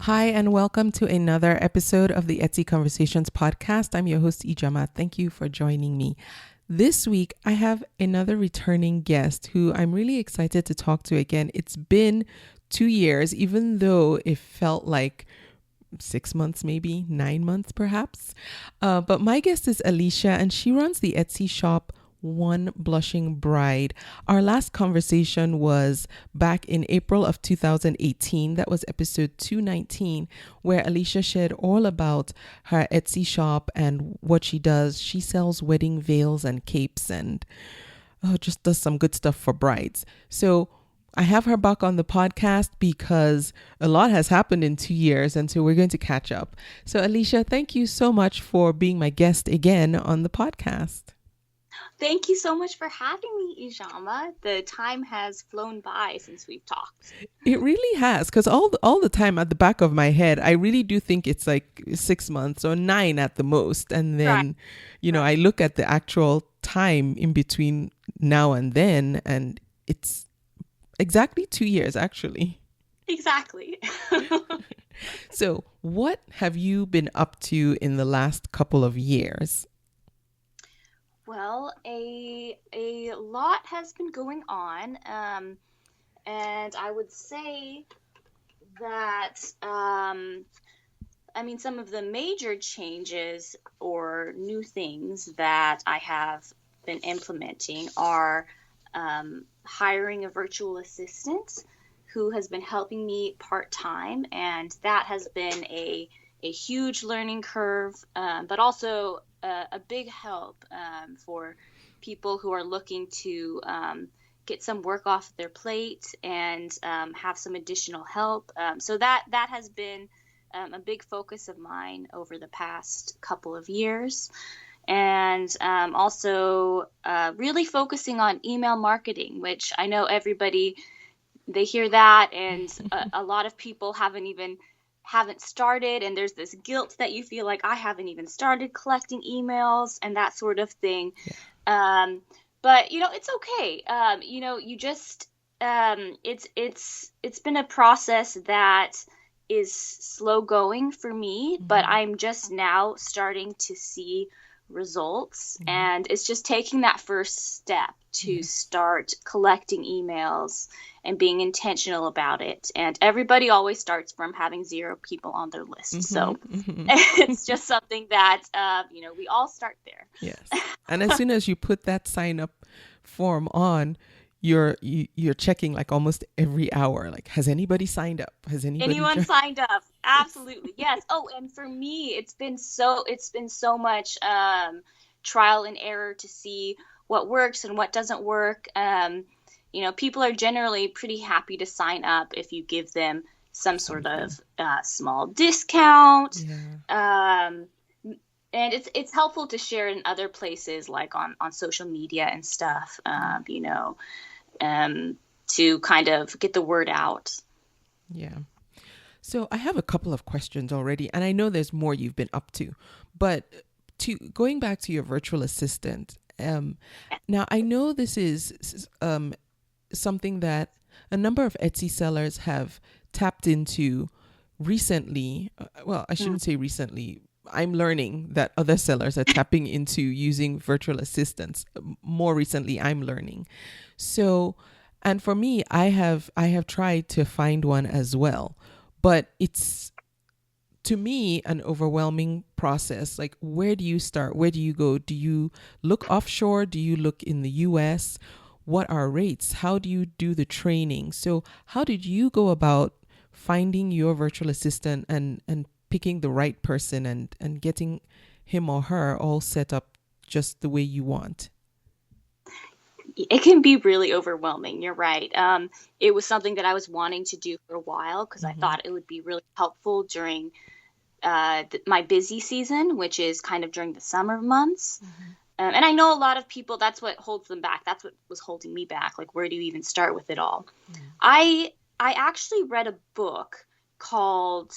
Hi, and welcome to another episode of the Etsy Conversations podcast. I'm your host, Ijeoma. Thank you for joining me. This week, I have another returning guest who I'm really excited to talk to again. It's been 2 years, even though it felt like 6 months, maybe 9 months, perhaps. But my guest is Alicia, and she runs the Etsy shop One Blushing Bride. Our last conversation was back in April of 2018. That was episode 219, where Alicia shared all about her Etsy shop and what she does. She sells wedding veils and capes and just does some good stuff for brides. So I have her back on the podcast because a lot has happened in 2 years, and so we're going to catch up. So Alicia, thank you so much for being my guest again on the podcast. Thank you so much for having me, Ijeoma. The time has flown by since we've talked. It really has, because all the time at the back of my head, I really do think it's like 6 months or 9 at the most. And then, Right. I look at the actual time in between now and then, and it's exactly 2 years, actually. Exactly. So what have you been up to in the last couple of years? Well, a lot has been going on, and I would say that some of the major changes or new things that I have been implementing are hiring a virtual assistant who has been helping me part-time, and that has been a huge learning curve, but also a big help for people who are looking to get some work off their plate and have some additional help. So that has been a big focus of mine over the past couple of years. And also really focusing on email marketing, which I know they hear that, and a lot of people haven't started, and there's this guilt that you feel like I haven't even started collecting emails and that sort of thing. But it's okay. You just it's been a process that is slow going for me, but I'm just now starting to see results, and it's just taking that first step to start collecting emails and being intentional about it. And everybody always starts from having 0 people on their list. So it's just something that we all start there. Yes. And as soon as you put that sign up form on, you're checking like almost every hour, like, has anybody signed up? Has Anyone signed up? Absolutely. Yes. Oh, and for me, it's been so much trial and error to see what works and what doesn't work. People are generally pretty happy to sign up if you give them some sort of small discount. And it's helpful to share in other places, like on social media and stuff, to kind of get the word out. Yeah. So I have a couple of questions already, and I know there's more you've been up to, but going back to your virtual assistant, now I know this is something that a number of Etsy sellers have tapped into recently. Well, I shouldn't say recently. I'm learning that other sellers are tapping into using virtual assistants. More recently, I'm learning. So, and for me, I have tried to find one as well, but it's, to me, an overwhelming process. Like, where do you start? Where do you go? Do you look offshore? Do you look in the US? What are rates? How do you do the training? So how did you go about finding your virtual assistant and picking the right person and getting him or her all set up just the way you want? It can be really overwhelming. You're right. It was something that I was wanting to do for a while because I thought it would be really helpful during my busy season, which is kind of during the summer months. And I know a lot of people, that's what holds them back. That's what was holding me back. Like, where do you even start with it all? I actually read a book called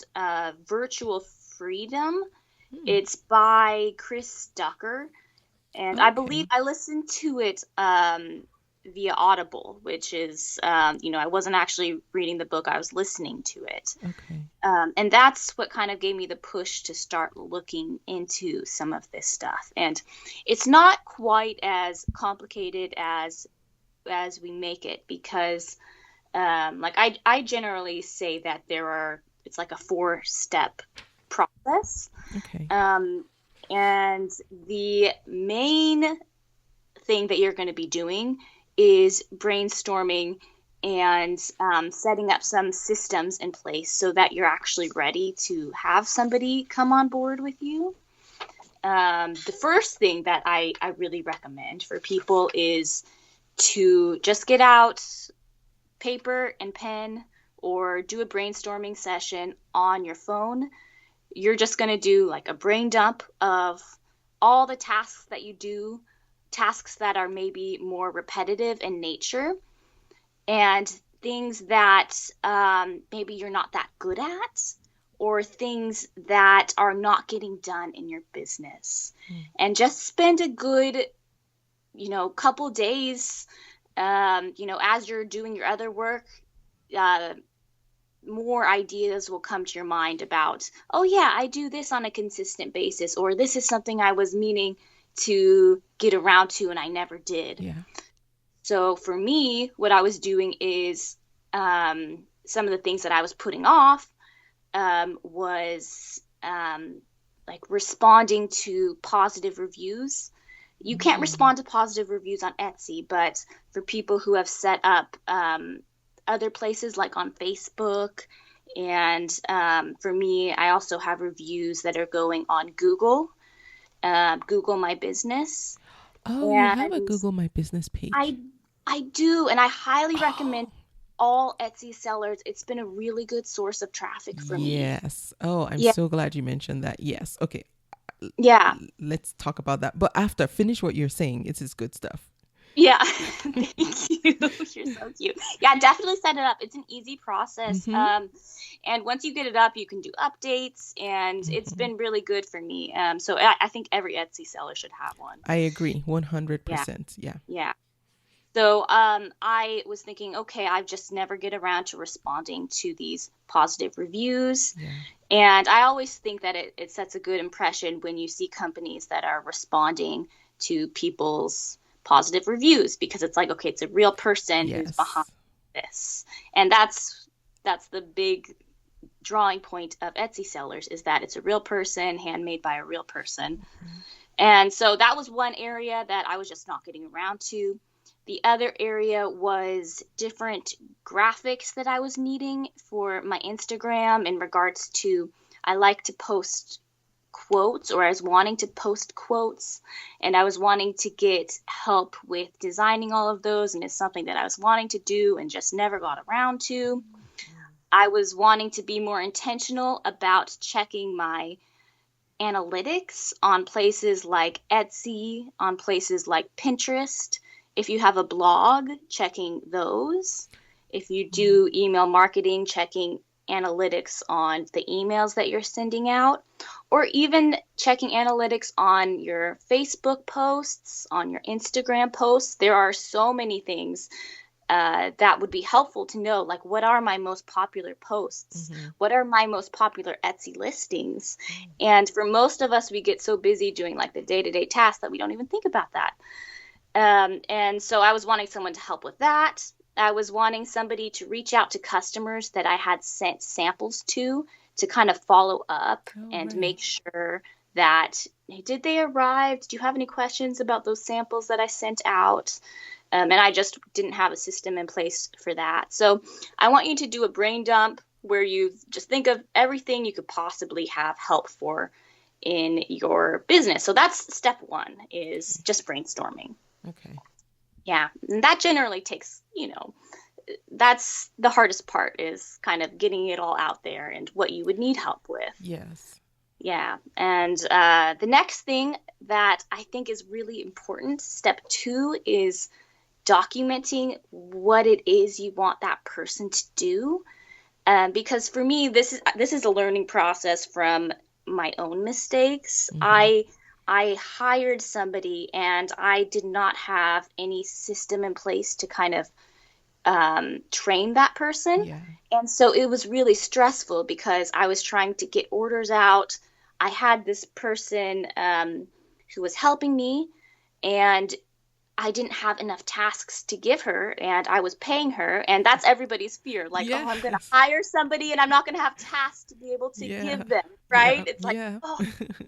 Virtual Freedom. It's by Chris Ducker. And I believe I listened to it via Audible, which is, I wasn't actually reading the book, I was listening to it. Okay. And that's what kind of gave me the push to start looking into some of this stuff. And it's not quite as complicated as we make it, because I generally say that it's like a 4-step process. Okay. And the main thing that you're going to be doing is brainstorming and setting up some systems in place so that you're actually ready to have somebody come on board with you. The first thing that I really recommend for people is to just get out paper and pen, or do a brainstorming session on your phone. You're just going to do like a brain dump of all the tasks that you do, tasks that are maybe more repetitive in nature, and things that maybe you're not that good at, or things that are not getting done in your business. And just spend a good, couple days, as you're doing your other work, more ideas will come to your mind about, oh yeah, I do this on a consistent basis, or this is something I was meaning to get around to and I never did. Yeah. So for me, what I was doing is some of the things that I was putting off was like responding to positive reviews. You can't respond to positive reviews on Etsy, but for people who have set up other places like on Facebook, and for me, I also have reviews that are going on Google My Business. Oh, you have a Google My Business page. I do, and I highly recommend all Etsy sellers. It's been a really good source of traffic for me. Yes. Oh, I'm Yeah. so glad you mentioned that. Yes. Okay. Yeah. Let's talk about that. But after, finish what you're saying. It's good stuff. Yeah. Thank you. You're so cute. Yeah, definitely set it up. It's an easy process. And once you get it up, you can do updates, and it's been really good for me. So I think every Etsy seller should have one. I agree. 100%. Yeah. Yeah. So I was thinking, okay, I've just never get around to responding to these positive reviews. Yeah. And I always think that it sets a good impression when you see companies that are responding to people's positive reviews, because it's like, okay, it's a real person who's behind this. And that's the big drawing point of Etsy sellers, is that it's a real person, handmade by a real person. And so that was one area that I was just not getting around to. The other area was different graphics that I was needing for my Instagram in regards to, I like to post quotes, or I was wanting to post quotes, and I was wanting to get help with designing all of those, and it's something that I was wanting to do and just never got around to. I was wanting to be more intentional about checking my analytics on places like Etsy, on places like Pinterest. If you have a blog, checking those. If you do email marketing, checking analytics on the emails that you're sending out, or even checking analytics on your Facebook posts, on your Instagram posts. There are so many things that would be helpful to know, like, what are my most popular posts? What are my most popular Etsy listings? And for most of us, we get so busy doing like the day-to-day tasks that we don't even think about that. And so I was wanting someone to help with that. I was wanting somebody to reach out to customers that I had sent samples to kind of follow up and make sure that, hey, did they arrive? Did you have any questions about those samples that I sent out? And I just didn't have a system in place for that. So I want you to do a brain dump where you just think of everything you could possibly have help for in your business. So that's step one, is just brainstorming. Okay. Yeah. And that generally takes, that's the hardest part, is kind of getting it all out there and what you would need help with. Yes. Yeah. And the next thing that I think is really important, step 2, is documenting what it is you want that person to do. Because for me, this is a learning process from my own mistakes. I I hired somebody and I did not have any system in place to kind of train that person. Yeah. And so it was really stressful because I was trying to get orders out. I had this person who was helping me, and I didn't have enough tasks to give her, and I was paying her. And that's everybody's fear, like, oh, I'm going to Yes. hire somebody and I'm not going to have tasks to be able to Yeah. give them, right? Yeah. It's like, Yeah. oh,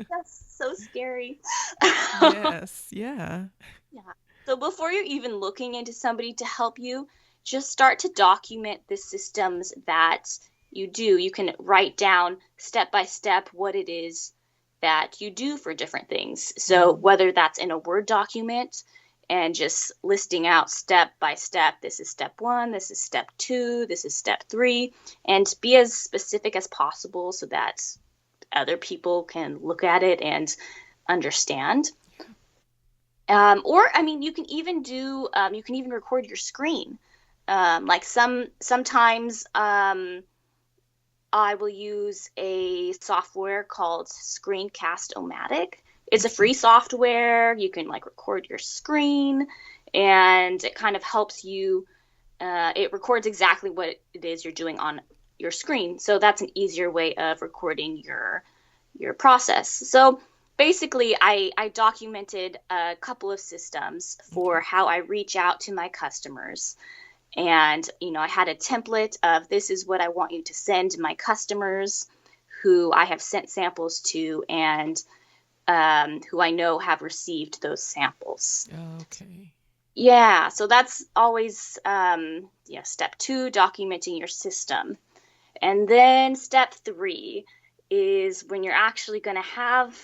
that's so scary. Yes. Yeah. Yeah. So before you're even looking into somebody to help you, just start to document the systems that you do. You can write down step by step what it is that you do for different things. So whether that's in a Word document and just listing out step by step, this is step one, this is step two, this is step three, and be as specific as possible so that other people can look at it and understand. Or, I mean, you can even you can even record your screen. Like sometimes I will use a software called Screencast-O-Matic. It's a free software. You can like record your screen, and it kind of helps you. It records exactly what it is you're doing on your screen. So that's an easier way of recording your process. So basically, I documented a couple of systems for how I reach out to my customers. And, I had a template of this is what I want you to send my customers who I have sent samples to and who I know have received those samples. Okay. Yeah, so that's always step two, documenting your system. And then step three is when you're actually going to have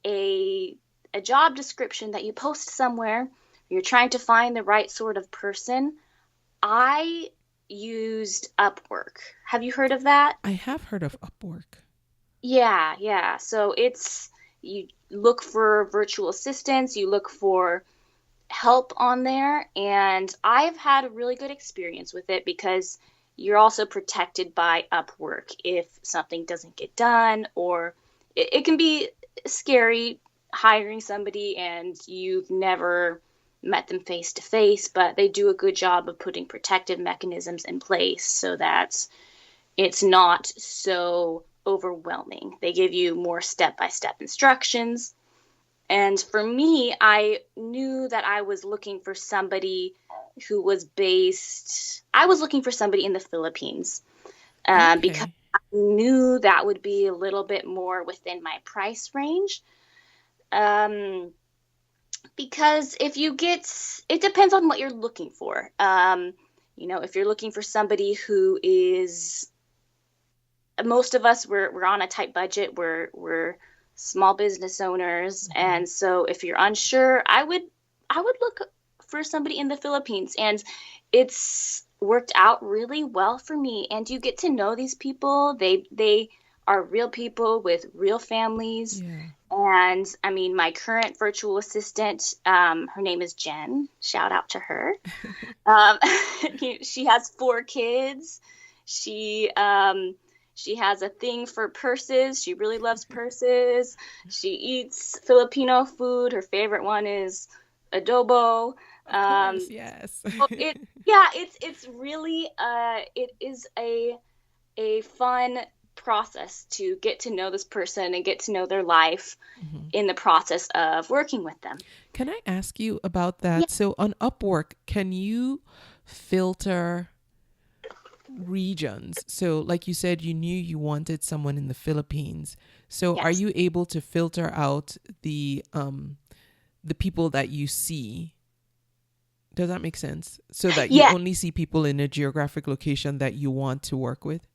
a job description that you post somewhere, you're trying to find the right sort of person. I used Upwork. Have you heard of that? I have heard of Upwork. Yeah. So you look for virtual assistants, you look for help on there, and I've had a really good experience with it because you're also protected by Upwork if something doesn't get done, or it can be scary hiring somebody and you've never met them face to face, but they do a good job of putting protective mechanisms in place so that it's not so overwhelming. They give you more step-by-step instructions. And for me, I knew that I was looking for somebody I was looking for somebody in the Philippines because Okay. I knew that would be a little bit more within my price range. Because it depends on what you're looking for. If you're looking for somebody who is, most of us, we're on a tight budget. We're small business owners, and so if you're unsure, I would look for somebody in the Philippines, and it's worked out really well for me. And you get to know these people. They are real people with real families. Yeah. And I mean, my current virtual assistant, her name is Jen. Shout out to her. Um, she has 4 kids. She has a thing for purses. She really loves purses. She eats Filipino food. Her favorite one is adobo. Of course, yes. It's really it is a fun process to get to know this person and get to know their life in the process of working with them. Can I ask you about that? Yeah. So on Upwork, can you filter regions? So like you said, you knew you wanted someone in the Philippines. So are Yes. you able to filter out the people that you see? Does that make sense? So that you Yeah. only see people in a geographic location that you want to work with?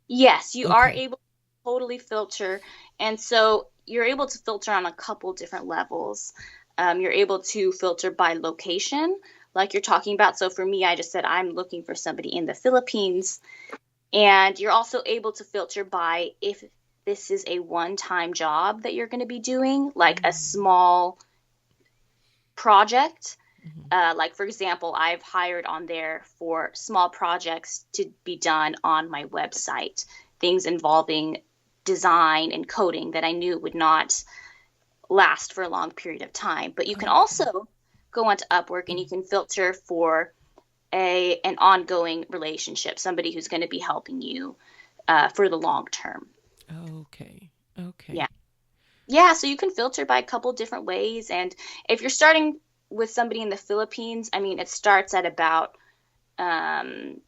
Yes, you are Okay. able to totally filter. And so you're able to filter on a couple different levels. You're able to filter by location, like you're talking about. So for me, I just said I'm looking for somebody in the Philippines. And you're also able to filter by if this is a one-time job that you're going to be doing, like a small project. Like, for example, I've hired on there for small projects to be done on my website, things involving design and coding that I knew would not last for a long period of time. But you can Okay. also go onto Upwork and you can filter for an ongoing relationship, somebody who's going to be helping you for the long term. Okay. Okay. Yeah. Yeah, so you can filter by a couple different ways. And if you're starting with somebody in the Philippines, I mean, it starts at about, um,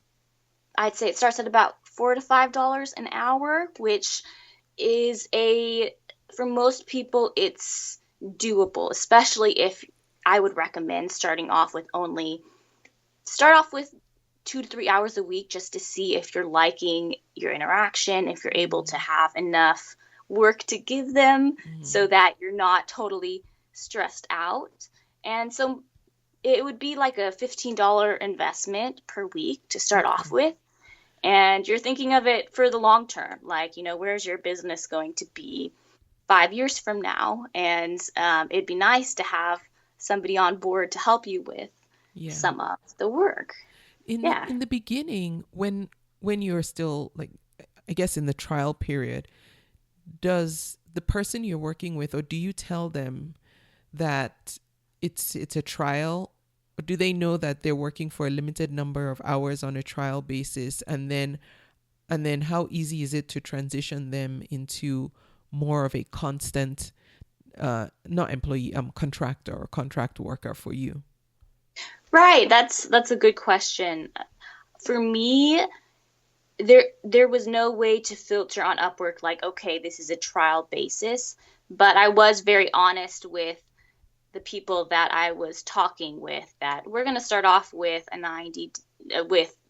I'd say it starts at about $4 to $5 an hour, which is for most people, it's doable, especially if I would recommend start off with 2 to 3 hours a week just to see if you're liking your interaction, if you're able to Mm-hmm. have enough work to give them so Mm-hmm. that you're not totally stressed out. And so it would be like a $15 investment per week to start off Okay. with. And you're thinking of it for the long term, like, where's your business going to be 5 years from now? And it'd be nice to have somebody on board to help you with Yeah. some of the work. Yeah. In the beginning, when you're still like, I guess in the trial period, does the person you're working with, or do you tell them that it's a trial, or do they know that they're working for a limited number of hours on a trial basis, and then how easy is it to transition them into more of a constant, not employee, contractor or contract worker for you? Right, that's a good question. For me, there was no way to filter on Upwork like, okay, this is a trial basis, but I was very honest with the people that I was talking with that we're going to start off with a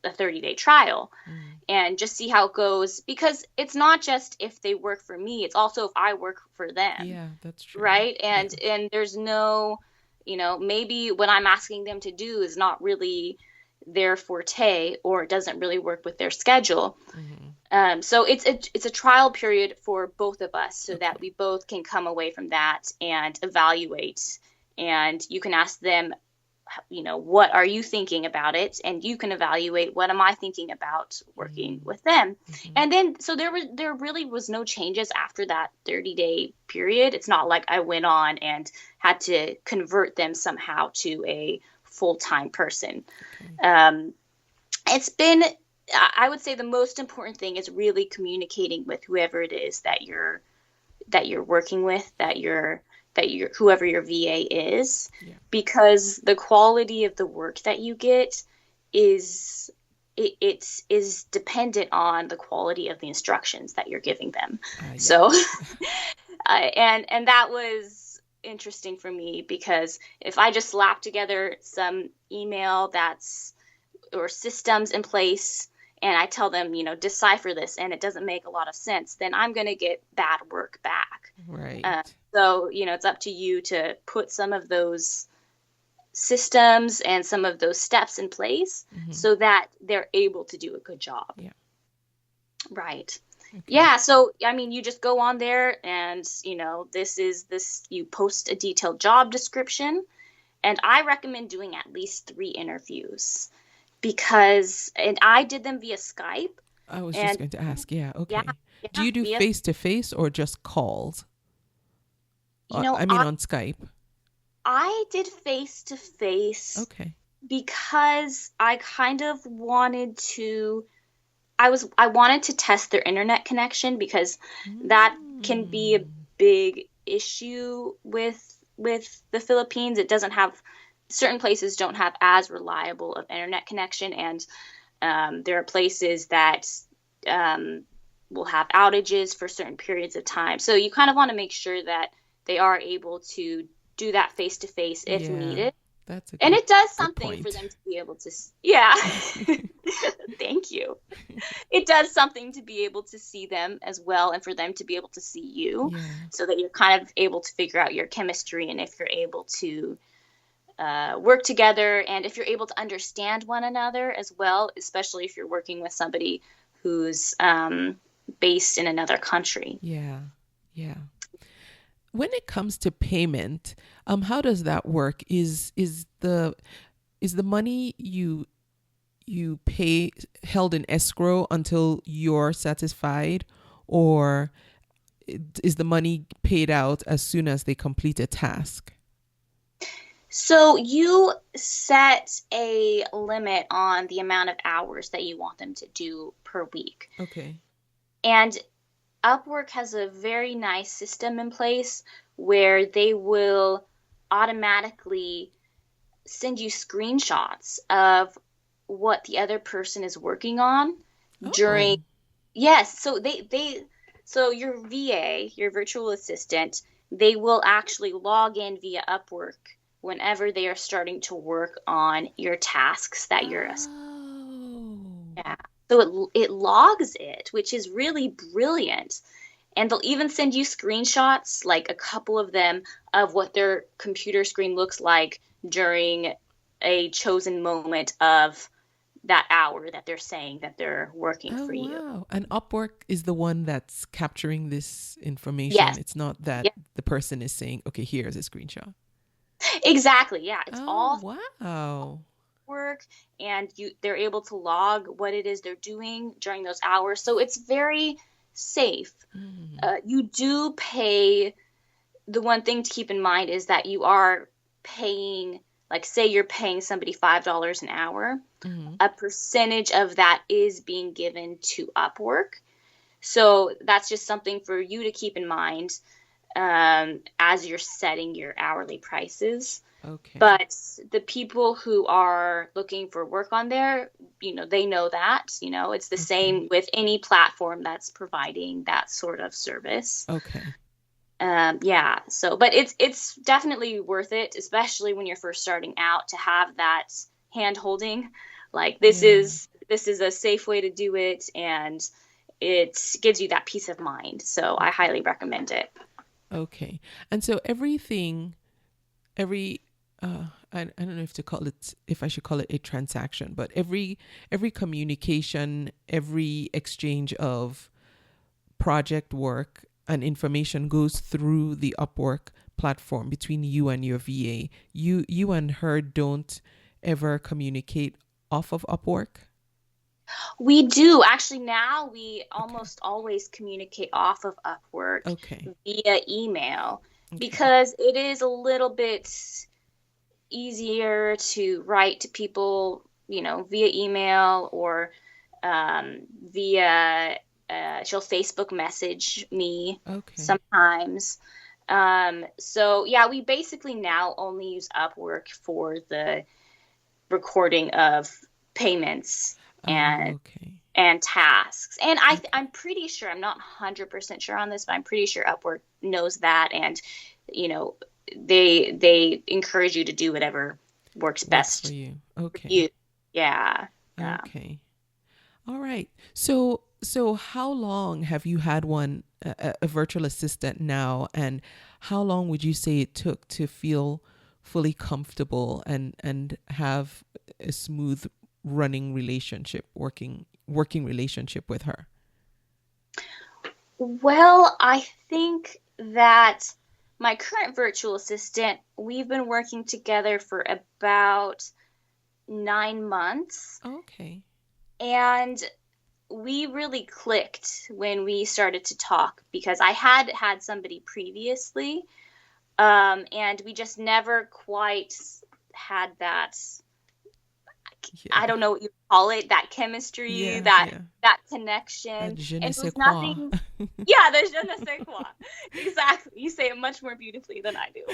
30-day trial Mm. and just see how it goes, because it's not just if they work for me, it's also if I work for them, Yeah, that's true. right? Yeah. And there's no, maybe what I'm asking them to do is not really their forte, or it doesn't really work with their schedule. Mm-hmm. So it's a trial period for both of us so that Okay. we both can come away from that and evaluate. And you can ask them, what are you thinking about it? And you can evaluate, what am I thinking about working Mm-hmm. with them? Mm-hmm. And then, so there really was no changes after that 30-day period. It's not like I went on and had to convert them somehow to a full-time person. Okay. Um, it's been, I would say the most important thing is really communicating with whoever it is that you're working with, that you're whoever your VA is, Yeah. because the quality of the work that you get is it is dependent on the quality of the instructions that you're giving them. Yeah. So and that was interesting for me, because if I just slap together some email that's or systems in place and I tell them, decipher this, and it doesn't make a lot of sense, then I'm going to get bad work back. Uh, Right. so, it's up to you to put some of those systems and some of those steps in place Mm-hmm. so that they're able to do a good job. Yeah. Right. Okay. Yeah. So, I mean, you just go on there and, you post a detailed job description. And I recommend doing at least 3 interviews, and I did them via Skype. I was just And going to ask. Yeah. yeah, Okay. Do yeah, you do face to face or just calls? you know, I mean, I, on Skype. I did face to face Okay. because I kind of I wanted to test their internet connection, because that can be a Mm. big issue with the Philippines. It doesn't have Certain places don't have as reliable of internet connection, and there are places that um, will have outages for certain periods of time. So you kind of want to make sure that they are able to do that face to face if Yeah. needed. That's a And good it does good something for point. them to be able to, yeah. Thank you. It does something to be able to see them as well, and for them to be able to see you, Yeah. so that you're kind of able to figure out your chemistry, and if you're able to work together, and if you're able to understand one another as well, especially if you're working with somebody who's based in another country. Yeah. Yeah. When it comes to payment, how does that work? Is the money you pay held in escrow until you're satisfied, or is the money paid out as soon as they complete a task? So you set a limit on the amount of hours that you want them to do per week. Okay. And Upwork has a very nice system in place where they will automatically send you screenshots of what the other person is working on Oh. during. Yes, so so your VA, your virtual assistant, they will actually log in via Upwork whenever they are starting to work on your tasks that you're Oh. yeah. So it logs it, which is really brilliant. And they'll even send you screenshots, like a couple of them, of what their computer screen looks like during a chosen moment of that hour that they're saying that they're working Oh, for you. wow. And Upwork is the one that's capturing this information. Yes. It's not that Yeah. the person is saying, okay, here's a screenshot. Exactly. Yeah. It's Oh, all wow. work, and they're able to log what it is they're doing during those hours. So it's very safe. Mm. You do pay. The one thing to keep in mind is that you are paying, like, say you're paying somebody $5 an hour, Mm. a percentage of that is being given to Upwork. So that's just something for you to keep in mind as you're setting your hourly prices. Okay. But the people who are looking for work on there, they know that, it's the Okay. same with any platform that's providing that sort of service. Okay. Yeah, so but it's definitely worth it, especially when you're first starting out, to have that hand holding. Like, Yeah. this is a safe way to do it, and it gives you that peace of mind. So I Okay. highly recommend it. Okay. And so every I don't know if I should call it a transaction, but every communication, every exchange of project work and information goes through the Upwork platform between you and your VA. You and her don't ever communicate off of Upwork. We do actually, now we Okay. almost always communicate off of Upwork Okay. via email, Okay. because it is a little bit easier to write to people, via email, or via she'll Facebook message me Okay. sometimes. So yeah, we basically now only use Upwork for the recording of payments Oh, and okay. tasks. And Okay. I'm pretty sure, I'm not 100% sure on this, but I'm pretty sure Upwork knows that, and you know they encourage you to do whatever works Works for best you. for Okay. you. Yeah. Yeah. Okay. All right. So how long have you had a virtual assistant now, and how long would you say it took to feel fully comfortable and have a smooth running relationship, working relationship with her? Well, I think that my current virtual assistant, we've been working together for about 9 months, Okay. and we really clicked when we started to talk, because I had somebody previously, and we just never quite had that. I Yeah. don't know what you call it, that chemistry, Yeah. that Yeah. That connection, je ne and it sais was quoi. nothing. Yeah, there's je ne sais quoi. Exactly. You say it much more beautifully than I do.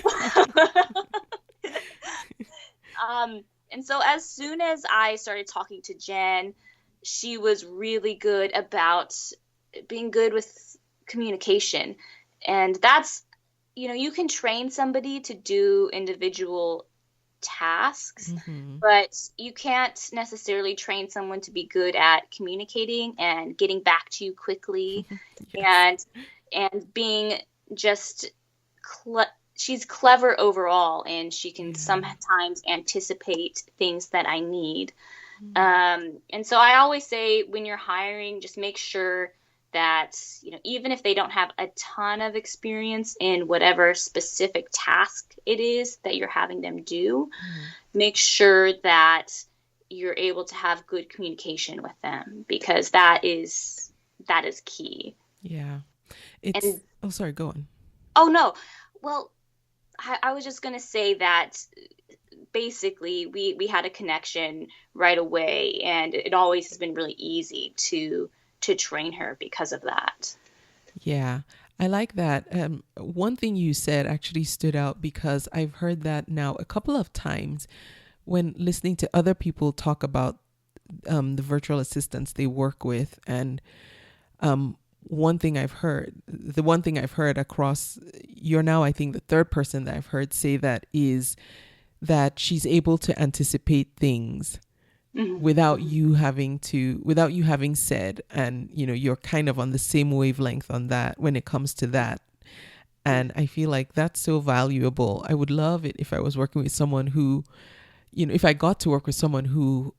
And so as soon as I started talking to Jen, she was really good about being good with communication. And that's, you can train somebody to do individual tasks, Mm-hmm. but you can't necessarily train someone to be good at communicating and getting back to you quickly, Yes. and being just she's clever overall, and she can Yeah. sometimes anticipate things that I need. Mm. And so I always say, when you're hiring, just make sure that, even if they don't have a ton of experience in whatever specific task it is that you're having them do, Mm. make sure that you're able to have good communication with them, because that is key. Yeah. It's, And oh, sorry, go on. oh no, well, I was just gonna say that basically we had a connection right away, and it always has been really easy to train her because of that. Yeah, I like that. One thing you said actually stood out because I've heard that now a couple of times when listening to other people talk about the virtual assistants they work with. And the one thing I've heard across, you're now, I think, the third person that I've heard say that is that she's able to anticipate things Hmm. without you having said, and you're kind of on the same wavelength on that when it comes to that. And I feel like that's so valuable. I would love it if I was working with someone who, if I got to work with someone who,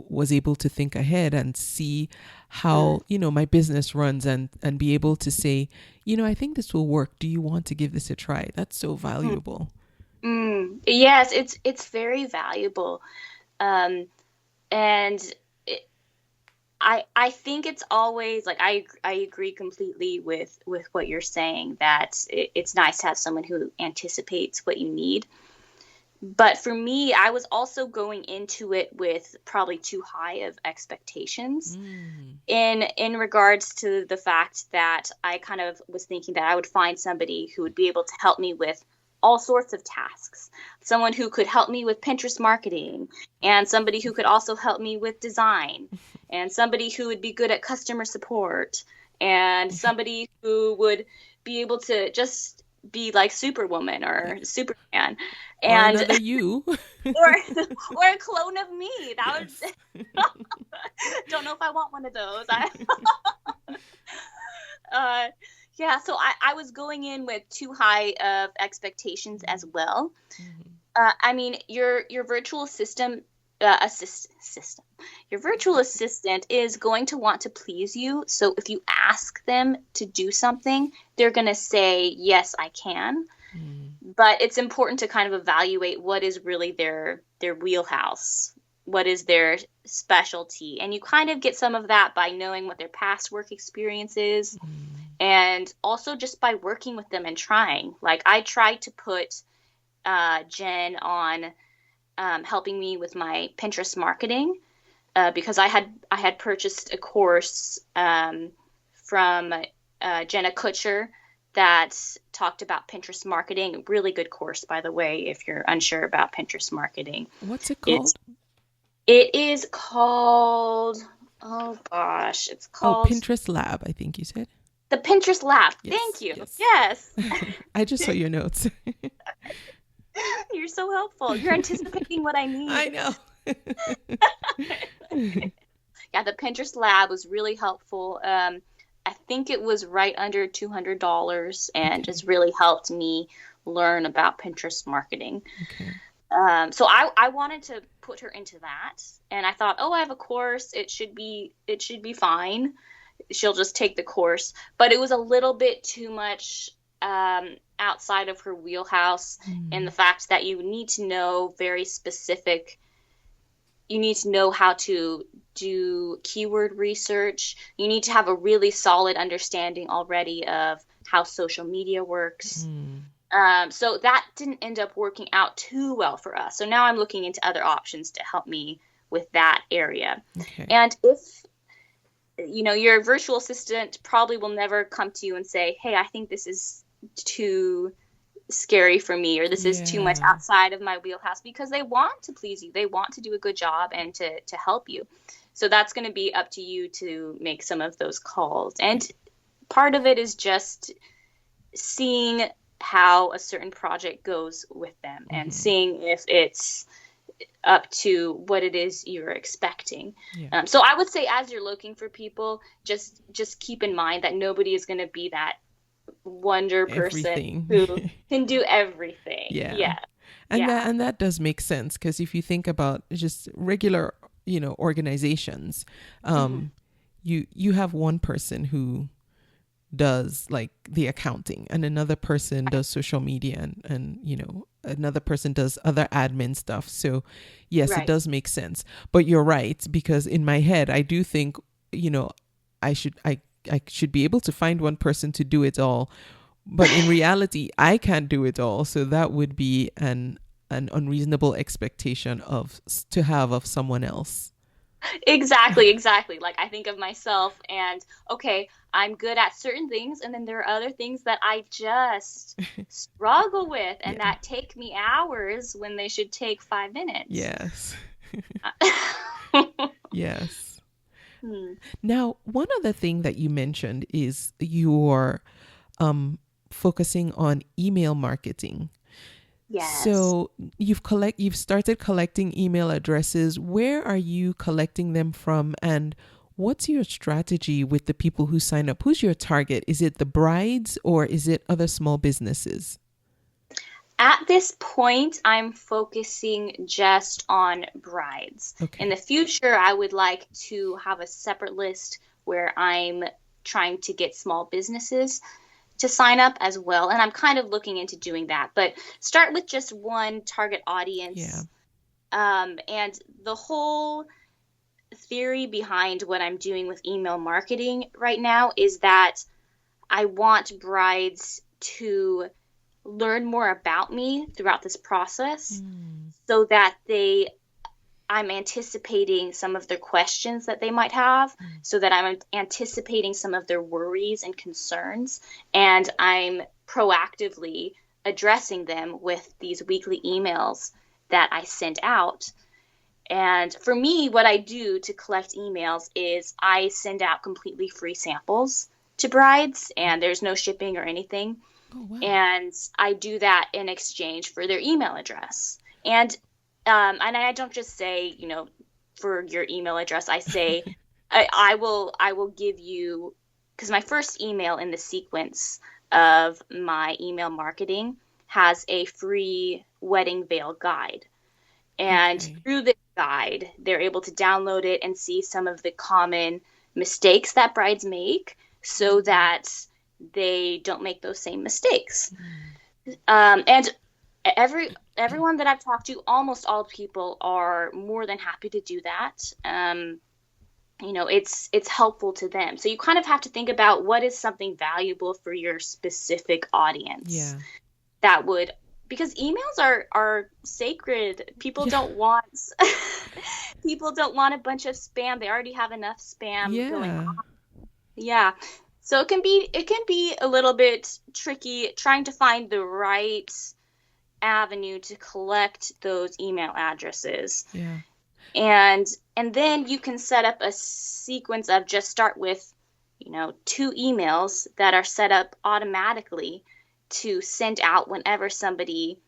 was able to think ahead and see how, my business runs, and be able to say, I think this will work. Do you want to give this a try? That's so valuable. Yes, it's very valuable. Um, and it, I think it's always like I agree completely with what you're saying, that it's nice to have someone who anticipates what you need. But for me, I was also going into it with probably too high of expectations Mm. in regards to the fact that I kind of was thinking that I would find somebody who would be able to help me with all sorts of tasks. Someone who could help me with Pinterest marketing, and somebody who could also help me with design, and somebody who would be good at customer support, and somebody who would be able to just be like Superwoman or Superman. Or And another you. or or a clone of me. That Yes. would don't know if I want one of those. Uh, yeah, so I was going in with too high of expectations as well. Mhm. I mean, your virtual system, your virtual assistant is going to want to please you. So if you ask them to do something, they're going to say, yes, I can. Mm. But it's important to kind of evaluate what is really their wheelhouse, what is their specialty. And you kind of get some of that by knowing what their past work experience is, Mm. and also just by working with them and trying. Like I tried to put Jen on helping me with my Pinterest marketing, because I had purchased a course from Jenna Kutcher that talked about Pinterest marketing. Really good course, by the way, if you're unsure about Pinterest marketing. What's it It's called? it is called, oh gosh, it's Oh, called Pinterest Lab, I think you said. the Pinterest Lab. Thank Yes, you. yes. Yes. I just saw your notes. You're so helpful. You're anticipating what I I need. know. Yeah, the Pinterest Lab was really helpful. I think it was right under $200, and Okay. just really helped me learn about Pinterest marketing. Okay. So I wanted to put her into that, and I thought, oh, I have a course. It should be fine. She'll just take the course. But it was a little bit too much outside of her wheelhouse, and Mm. the fact that you need to know very specific. You need to know how to do keyword research. You need to have a really solid understanding already of how social media works. Mm. So that didn't end up working out too well for us. So now I'm looking into other options to help me with that area. Okay. And if your virtual assistant probably will never come to you and say, "Hey, I think this is too scary for me," or "this is too much Yeah. outside of my wheelhouse," because they want to please you. They want to do a good job and to help you. So that's going to be up to you to make some of those calls. And part of it is just seeing how a certain project goes with them, and Hmm. seeing if it's up to what it is you're expecting. Yeah. So I would say, as you're looking for people, just keep in mind that nobody is going to be that wonder person who Everything. can do everything. Yeah. Yeah, And yeah, that does make sense because if you think about just regular, organizations, hmm, you have one person who does like the accounting, and another person does social media, and another person does other admin stuff. So yes, it right. does make sense. But you're right, because in my head I do think, you know I should I I should be able to find one person to do it all. But in reality, I can't do it all. So that would be an unreasonable expectation to have of someone else. Exactly. Like I think of myself and okay, I'm good at certain things and then there are other things that I just struggle with and Yeah. that take me hours when they should take 5 minutes. Yes. Hmm. Yes. Now, one other thing that you mentioned is your focusing on email marketing. Yes. So you've started collecting email addresses. Where are you collecting them from, and what's your strategy with the people who sign up? Who's your target? Is it the brides or is it other small businesses? At this point, I'm focusing just on brides. In Okay. the future, I would like to have a separate list where I'm trying to get small businesses to sign up as well. And I'm kind of looking into doing that. But start with just one target Yeah. audience. And the whole theory behind what I'm doing with email marketing right now is that I want brides to learn more about me throughout this process so that I'm anticipating some of their questions that they might have, so that I'm anticipating some of their worries and concerns, and I'm proactively addressing them with these weekly emails that I send out. And for me, what I do to collect emails is I send out completely free samples to brides, and there's no shipping or anything. Oh, wow. And I do that in exchange for their email address. And I don't just say, for your email address. I say, I will give you, because my first email in the sequence of my email marketing has a free wedding veil guide. And Okay. through this guide, they're able to download it and see some of the common mistakes that brides make so that they don't make those same mistakes. And everyone that I've talked to, almost all people are more than happy to do that. It's helpful to them. So you kind of have to think about what is something valuable for your specific audience Yeah. that would, because emails are sacred. People Yeah. don't want people don't want a bunch of spam. They already have enough spam going Yeah. on. Yeah. So it can be a little bit tricky trying to find the right avenue to collect those email addresses. Yeah. And then you can set up a sequence of just start with, 2 emails that are set up automatically to send out whenever somebody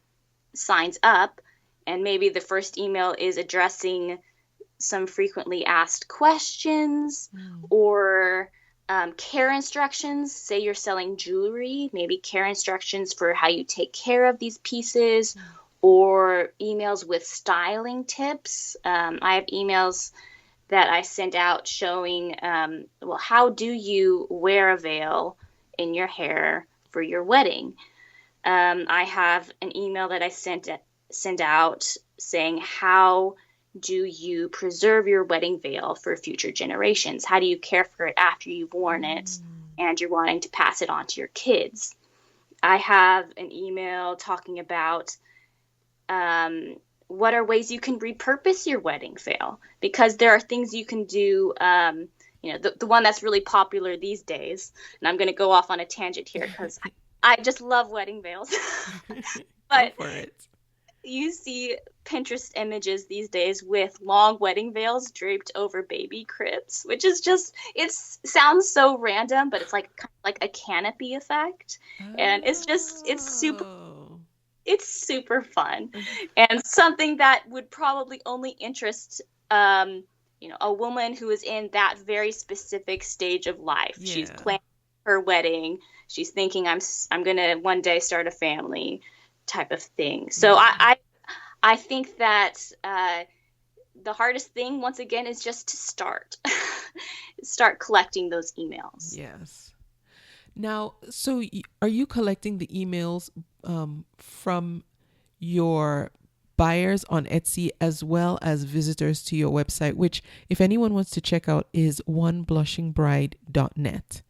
signs up. And maybe the first email is addressing some frequently asked questions or care instructions. Say you're selling jewelry, maybe care instructions for how you take care of these pieces, or emails with styling tips. I have emails that I send out showing, how do you wear a veil in your hair for your wedding? I have an email that I send out saying, how do you preserve your wedding veil for future generations? How do you care for it after you've worn it and you're wanting to pass it on to your kids? I have an email talking about what are ways you can repurpose your wedding veil, because there are things you can do. The one that's really popular these days, and I'm going to go off on a tangent here because I just love wedding veils. Go But for it. you see Pinterest images these days with long wedding veils draped over baby cribs, which is just, it sounds so random, but it's kind of like a canopy effect. And Oh. it's super fun, and something that would probably only interest, a woman who is in that very specific stage of life. Yeah. She's planning her wedding. She's thinking, I'm going to one day start a family type of thing. So I think that the hardest thing, once again, is just to start collecting those emails. Yes. Now, so are you collecting the emails from your buyers on Etsy as well as visitors to your website, which, if anyone wants to check out, is oneblushingbride.net.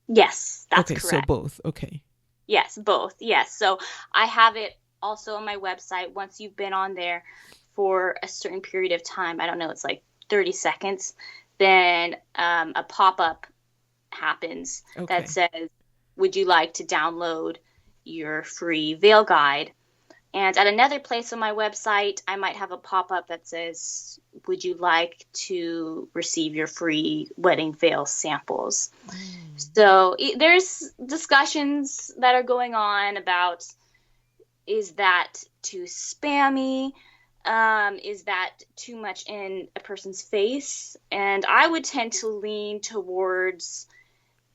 Yes, that's Okay, so correct. both. Okay. Yes, both. Yes. So I have it also on my website. Once you've been on there for a certain period of time, I don't know, it's like 30 seconds, then a pop-up happens that Okay. says, would you like to download your free veil guide? And at another place on my website, I might have a pop-up that says, would you like to receive your free wedding veil samples? Mm. So there's discussions that are going on about, is that too spammy? Is that too much in a person's face? And I would tend to lean towards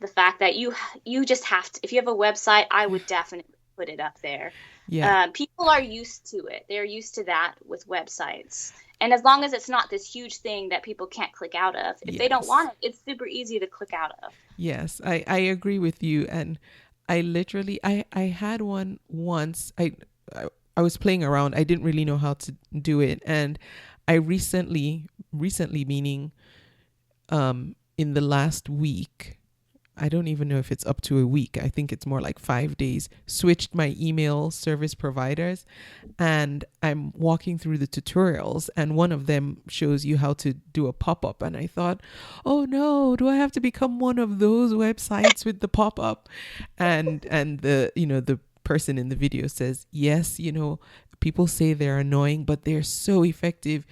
the fact that you just have to, if you have a website, I would definitely put it up there. Yeah. People are used to it. They're used to that with websites. And as long as it's not this huge thing that people can't click out of, if they don't Yes. want it, it's super easy to click out of. Yes. I agree with you. And I literally I had one once. I I was playing around. I didn't really know how to do it. And I recently meaning in the last week, I don't even know if it's up to a week. I think it's more like 5 days. Switched my email service providers, and I'm walking through the tutorials, and one of them shows you how to do a pop up. And I thought, oh no, do I have to become one of those websites with the pop up? And the the person in the video says, yes, people say they're annoying, but they're so effective.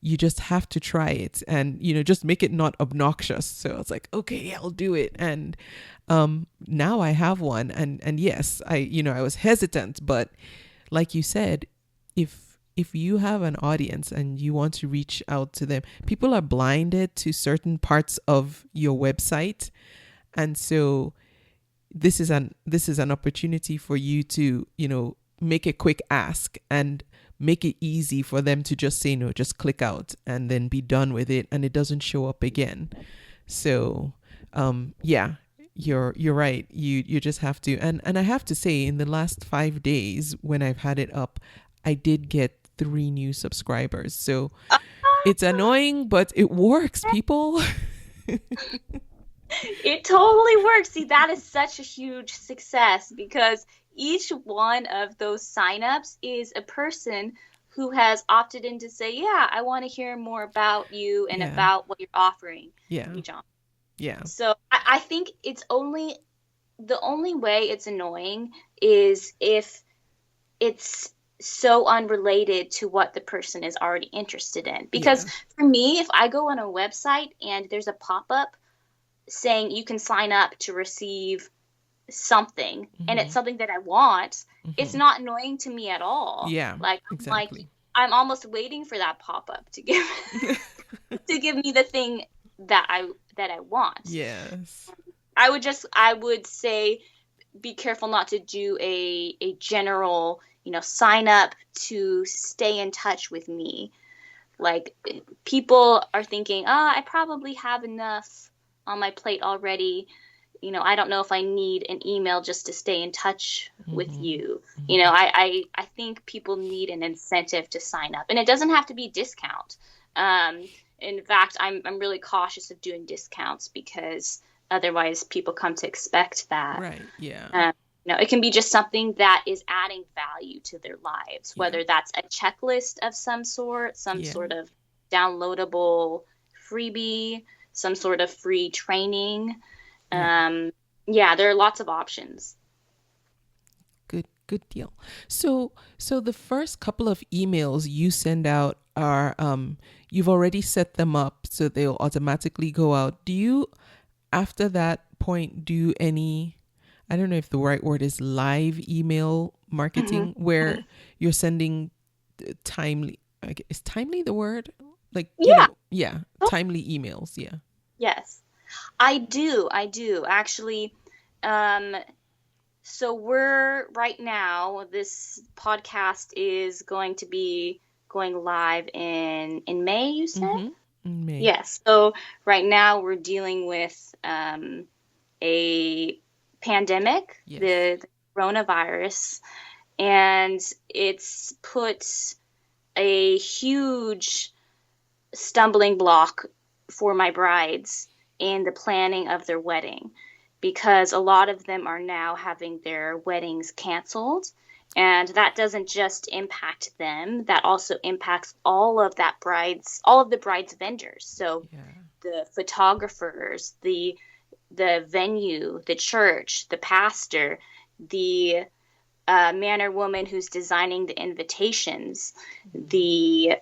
You just have to try it, and just make it not obnoxious. So it's like, okay, I'll do it. And now I have one, and yes, I was hesitant, but like you said, if you have an audience and you want to reach out to them, people are blinded to certain parts of your website. And so this is an opportunity for you to make a quick ask and make it easy for them to just say no, just click out and then be done with it, and it doesn't show up again. So yeah, you're right. You just have to. And I have to say, in the last 5 days when I've had it up, I did get 3 new subscribers. So it's annoying, but it works, people. It totally works. See, that is such a huge success because each one of those signups is a person who has opted in to say, yeah, I want to hear more about you and Yeah. about what you're offering Yeah. me, John. Yeah. So I think it's only the only way it's annoying is if it's so unrelated to what the person is already interested in. Because Yeah. for me, if I go on a website and there's a pop-up saying you can sign up to receive something and it's Mhm. something that I want, it's Mhm. not annoying to me at all. Yeah. Like Exactly. I'm almost waiting for that pop-up to give to give me the thing that I want. Yes. I would say be careful not to do a general, sign up to stay in touch with me. Like people are thinking, I probably have enough on my plate already. I don't know if I need an email just to stay in touch with Mhm. you. Mhm. I think people need an incentive to sign up, and it doesn't have to be discount. In fact, I'm really cautious of doing discounts because otherwise people come to expect that. Right. Yeah. Um, it can be just something that is adding value to their lives, Yeah. whether that's a checklist of some Yeah. sort of downloadable freebie, some sort of free training. Yeah. Um, yeah, there are lots of options. Good deal. So the first couple of emails you send out are you've already set them up so they'll automatically go out. Do you, after that point, do any, I don't know if the right word is live email Hmm. marketing, where you're sending timely, is timely the word? Like, Yeah. yeah, timely emails. Yeah. Yes, I do. I do actually. Um, so we're right now, this podcast is going to be going live in May, you said? Mm-hmm. May. Yes. So right now we're dealing with a pandemic, Yes. the coronavirus, and it's put a huge stumbling block for my brides in the planning of their wedding because a lot of them are now having their weddings canceled. And that doesn't just impact them, that also impacts all of the bride's vendors. So Yeah. the photographers, the venue, the church, the pastor, the man or woman who's designing the invitations, the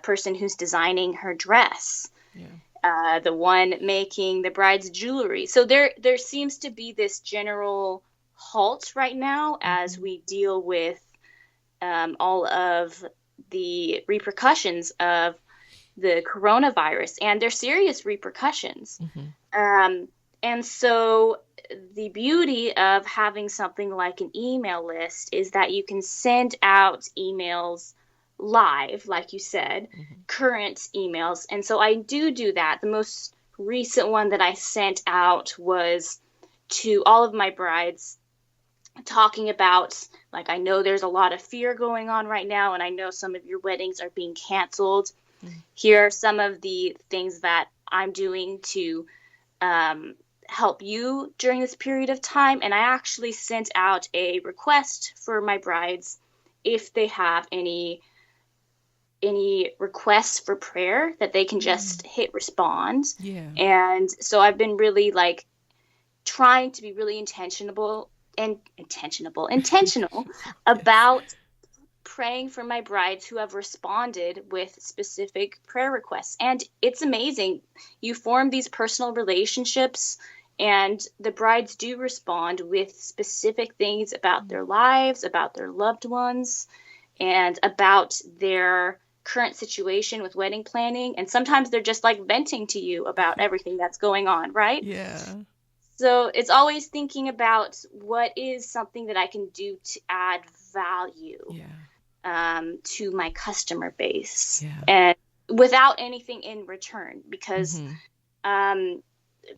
person who's designing her dress, the one making the bride's jewelry. So there seems to be this general halt right now as we deal with all of the repercussions of the coronavirus, and they're serious repercussions. And so the beauty of having something like an email list is that you can send out emails live, like you said, current emails. And so I do that. The most recent one that I sent out was to all of my brides, talking about, like, I know there's a lot of fear going on right now, and I know some of your weddings are being canceled. Here are some of the things that I'm doing to help you during this period of time. And I actually sent out a request for my brides if they have any requests for prayer, that they can just hit respond. Yeah. And so I've been really like trying to be really intentional about praying for my brides who have responded with specific prayer requests. And it's amazing. You form these personal relationships, and the brides do respond with specific things about their lives, about their loved ones, and about their current situation with wedding planning. And sometimes they're just like venting to you about everything that's going on, right? Yeah. So it's always thinking about what is something that I can do to add value to my customer base, and without anything in return, because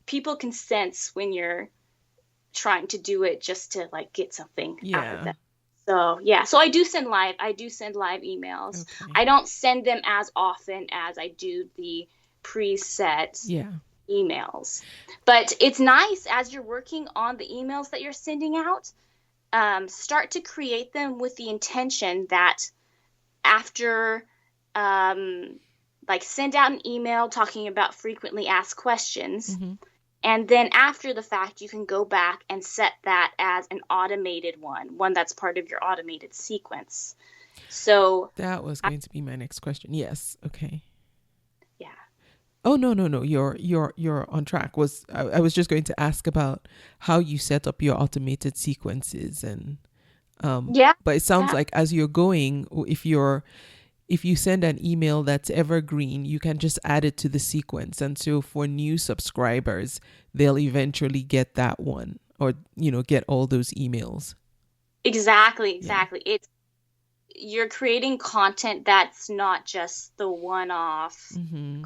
people can sense when you're trying to do it just to like get something out of them. So I do send live emails. Okay. I don't send them as often as I do the preset emails. But it's nice, as you're working on the emails that you're sending out, start to create them with the intention that after, like, send out an email talking about frequently asked questions. And then after the fact, you can go back and set that as an automated one that's part of your automated sequence. So that was going to be my next question. Yes. Okay. Yeah. Oh, no. You're on track. I was just going to ask about how you set up your automated sequences, and but it sounds like as you're going, if you send an email that's evergreen, you can just add it to the sequence. And so for new subscribers, they'll eventually get that one, or, get all those emails. Exactly. Yeah. You're creating content that's not just the one-off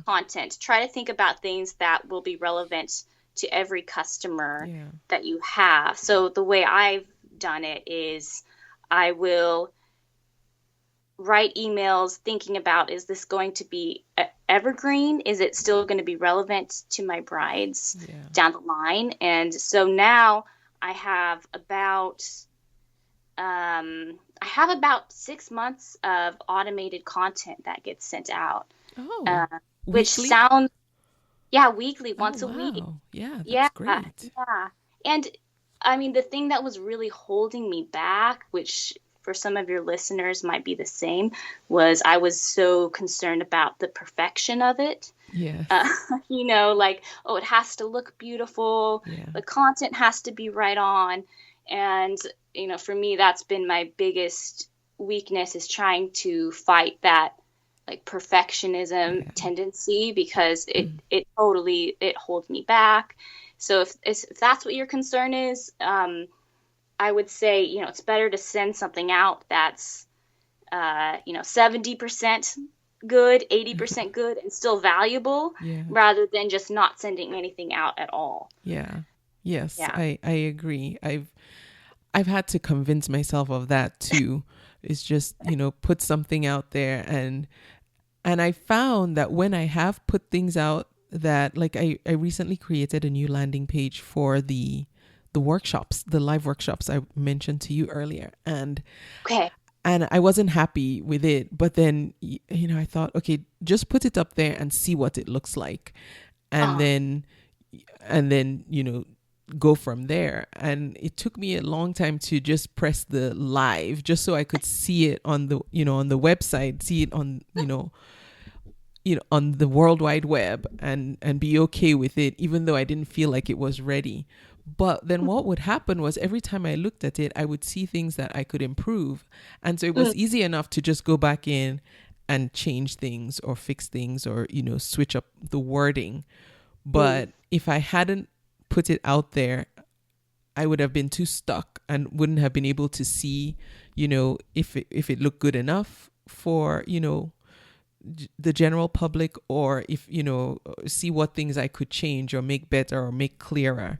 content. Try to think about things that will be relevant to every customer that you have. So the way I've done it is I will write emails thinking about, is this going to be evergreen? Is it still going to be relevant to my brides down the line? And so now I have about 6 months of automated content that gets sent out. Which sounds weekly, once a week. Yeah, that's great. Yeah. And I mean, the thing that was really holding me back, which for some of your listeners might be the same, was I was so concerned about the perfection of it. Yes. Like, it has to look beautiful. Yeah. The content has to be right on. And, for me, that's been my biggest weakness, is trying to fight that like perfectionism tendency, because it totally holds me back. So if that's what your concern is, I would say, it's better to send something out that's, 70% good, 80% good, and still valuable, rather than just not sending anything out at all. Yeah. Yes, I agree. I've had to convince myself of that too. It's just, put something out there, and I found that when I have put things out that, like, I recently created a new landing page for the the workshops, the live workshops I mentioned to you earlier, Okay. and I wasn't happy with it. But then, I thought, okay, just put it up there and see what it looks like, and Uh, then go from there. And it took me a long time to just press the live, just so I could see it on the on the website, see it on on the World Wide Web, and be okay with it, even though I didn't feel like it was ready. But then what would happen was every time I looked at it, I would see things that I could improve. And so it was easy enough to just go back in and change things or fix things, or switch up the wording. But if I hadn't put it out there, I would have been too stuck and wouldn't have been able to see, if it looked good enough for, the general public, or if, see what things I could change or make better or make clearer.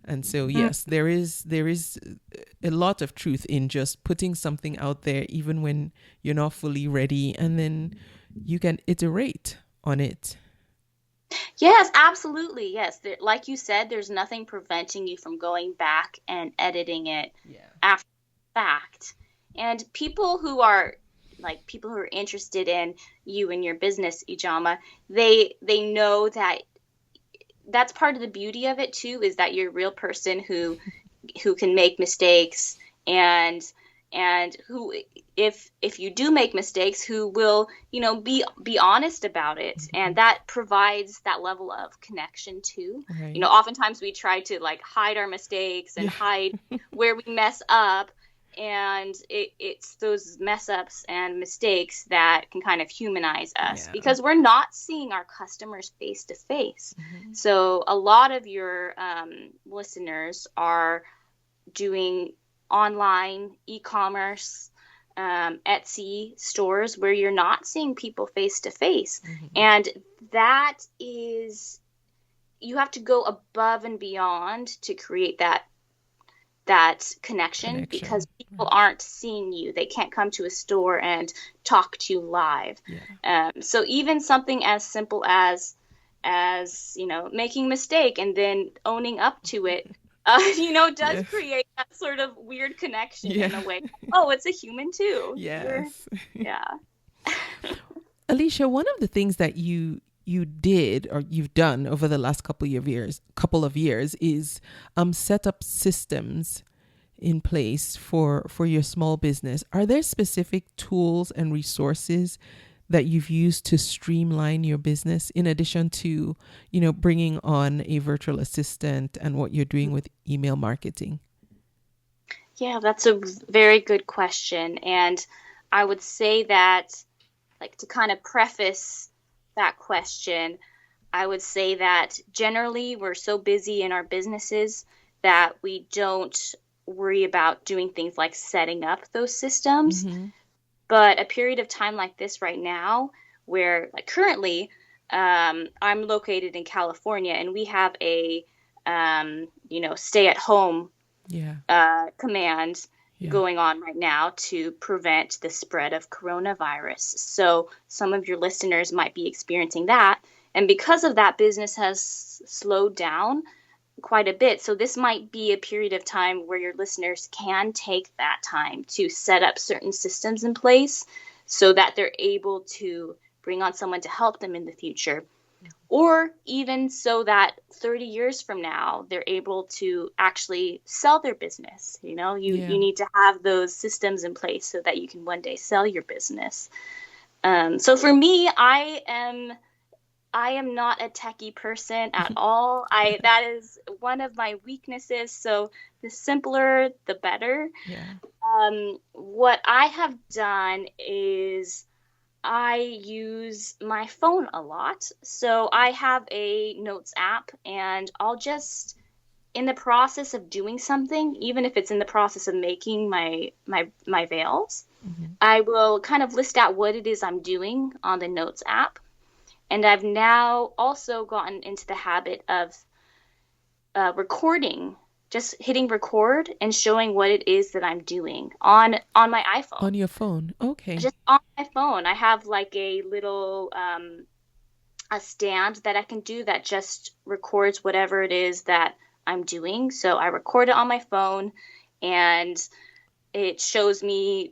And so, yes, there is a lot of truth in just putting something out there, even when you're not fully ready, and then you can iterate on it. yes, absolutely. Yes. Like you said, there's nothing preventing you from going back and editing it Yeah. after the fact. And people who are interested in you and your business, Ijeoma, they know that that's part of the beauty of it too, is that you're a real person who can make mistakes, and who, if you do make mistakes, who will be honest about it, and that provides that level of connection too. Right. Oftentimes we try to like hide our mistakes and Yeah. hide where we mess up, and it's those mess ups and mistakes that can kind of humanize us, Yeah. because we're not seeing our customers face to face. So a lot of your listeners are doing online e-commerce, Etsy stores, where you're not seeing people face to face. And that is, you have to go above and beyond to create that connection, because people aren't seeing you. They can't come to a store and talk to you live. Yeah. So even something as simple as making a mistake and then owning up to it, does Yes. create that sort of weird connection Yeah. in a way. Oh, it's a human too. Yes. Yeah. Alicia, one of the things that you did, or you've done over the last couple of years is set up systems in place for your small business. Are there specific tools and resources that you've used to streamline your business, in addition to bringing on a virtual assistant and what you're doing with email marketing? Yeah, that's a very good question. And I would say that, like, to kind of preface that question, I would say that generally we're so busy in our businesses that we don't worry about doing things like setting up those systems. But a period of time like this right now, where like currently I'm located in California, and we have a stay at home command going on right now to prevent the spread of coronavirus. So some of your listeners might be experiencing that. And because of that, business has slowed down quite a bit. So this might be a period of time where your listeners can take that time to set up certain systems in place so that they're able to bring on someone to help them in the future. Or even so that 30 years from now, they're able to actually sell their business. You need to have those systems in place so that you can one day sell your business. So for me, I am not a techie person at all. That is one of my weaknesses. So the simpler, the better. Yeah. What I have done is I use my phone a lot. So I have a notes app, and I'll just, in the process of doing something, even if it's in the process of making my veils, I will kind of list out what it is I'm doing on the notes app. And I've now also gotten into the habit of recording, just hitting record and showing what it is that I'm doing on my iPhone. On your phone. Okay. Just on my phone. I have like a little a stand that I can do that just records whatever it is that I'm doing. So I record it on my phone, and it shows me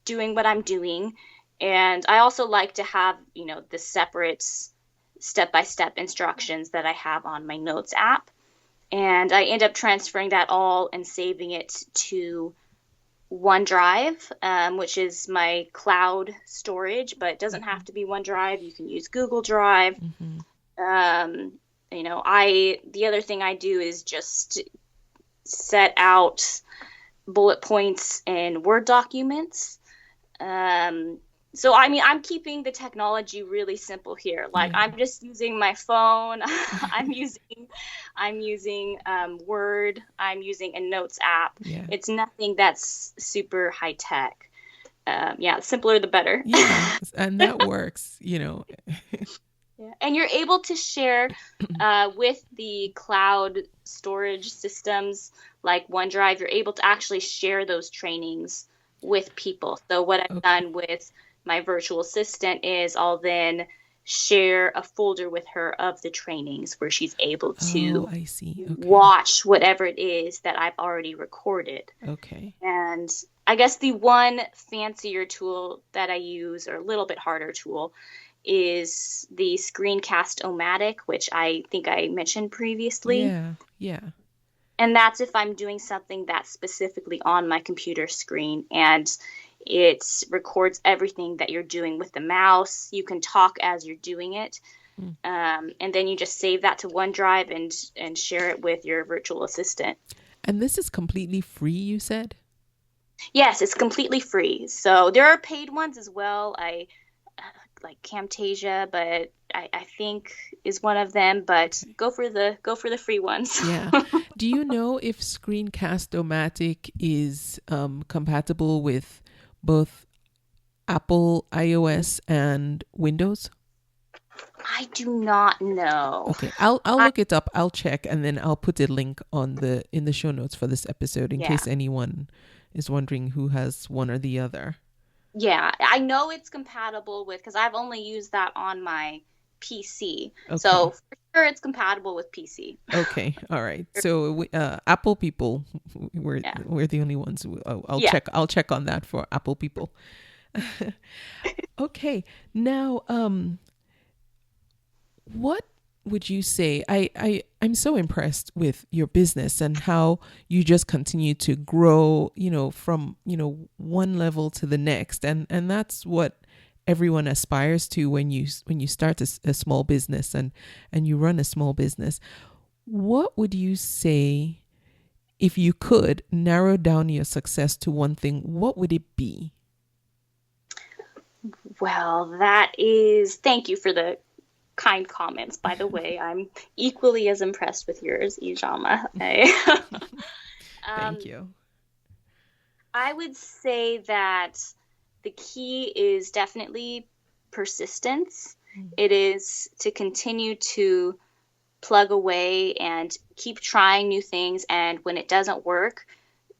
doing what I'm doing. And I also like to have, the separate step-by-step instructions that I have on my notes app. And I end up transferring that all and saving it to OneDrive, which is my cloud storage, but it doesn't have to be OneDrive. You can use Google Drive. Mm-hmm. The other thing I do is just set out bullet points in Word documents. So, I mean, I'm keeping the technology really simple here. Like, Yeah. I'm just using my phone. I'm using Word. I'm using a notes app. Yeah. It's nothing that's super high tech. Yeah, simpler the better. Yeah. And that works, Yeah. And you're able to share with the cloud storage systems like OneDrive. You're able to actually share those trainings with people. So what I've done with my virtual assistant is I'll then share a folder with her of the trainings where she's able to I see. watch whatever it is that I've already recorded. Okay. And I guess the one fancier tool that I use, or a little bit harder tool, is the Screencast-O-Matic, which I think I mentioned previously. Yeah. Yeah. And that's if I'm doing something that's specifically on my computer screen, and it records everything that you're doing with the mouse. You can talk as you're doing it. And then you just save that to OneDrive and share it with your virtual assistant. And this is completely free, you said? Yes, it's completely free. So there are paid ones as well. I like Camtasia, but I think is one of them. But go for the free ones. Yeah. Do you know if Screencast-O-Matic is compatible with both Apple iOS and Windows? I do not know. Okay, I'll look it up. I'll check, and then I'll put a link in the show notes for this episode in case anyone is wondering who has one or the other. Yeah, I know it's compatible with, because I've only used that on my PC. Okay. So for sure it's compatible with PC. Okay, all right. So Apple people, we're the only ones. I'll check on that for Apple people. Okay, now what would you say? I'm so impressed with your business and how you just continue to grow, from, one level to the next. And that's what everyone aspires to when you start a small business and you run a small business. What would you say, if you could narrow down your success to one thing, what would it be? Well, thank you for the kind comments, by the way. I'm equally as impressed with yours, Ijeoma. Thank you. I would say that the key is definitely persistence. It is to continue to plug away and keep trying new things, and when it doesn't work,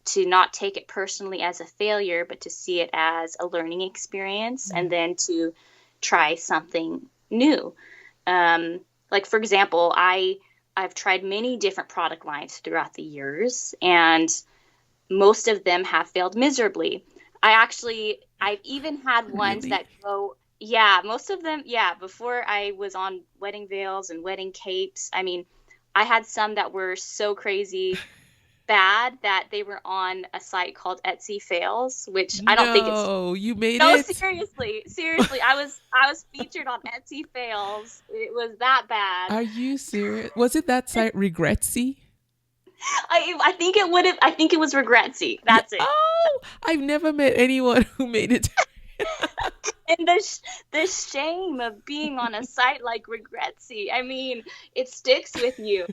to not take it personally as a failure, but to see it as a learning experience, and then to try something new. Like, for example, I've tried many different product lines throughout the years, and most of them have failed miserably. I've even had ones that go, most of them, before I was on wedding veils and wedding capes. I mean, I had some that were so crazy bad that they were on a site called Etsy Fails, which I don't think it's... No, you made it? No, seriously. I was featured on Etsy Fails. It was that bad. Are you serious? Was it that site Regretsy? I think it was Regretsy. That's it. Oh, I've never met anyone who made it. And the shame of being on a site like Regretsy, I mean, it sticks with you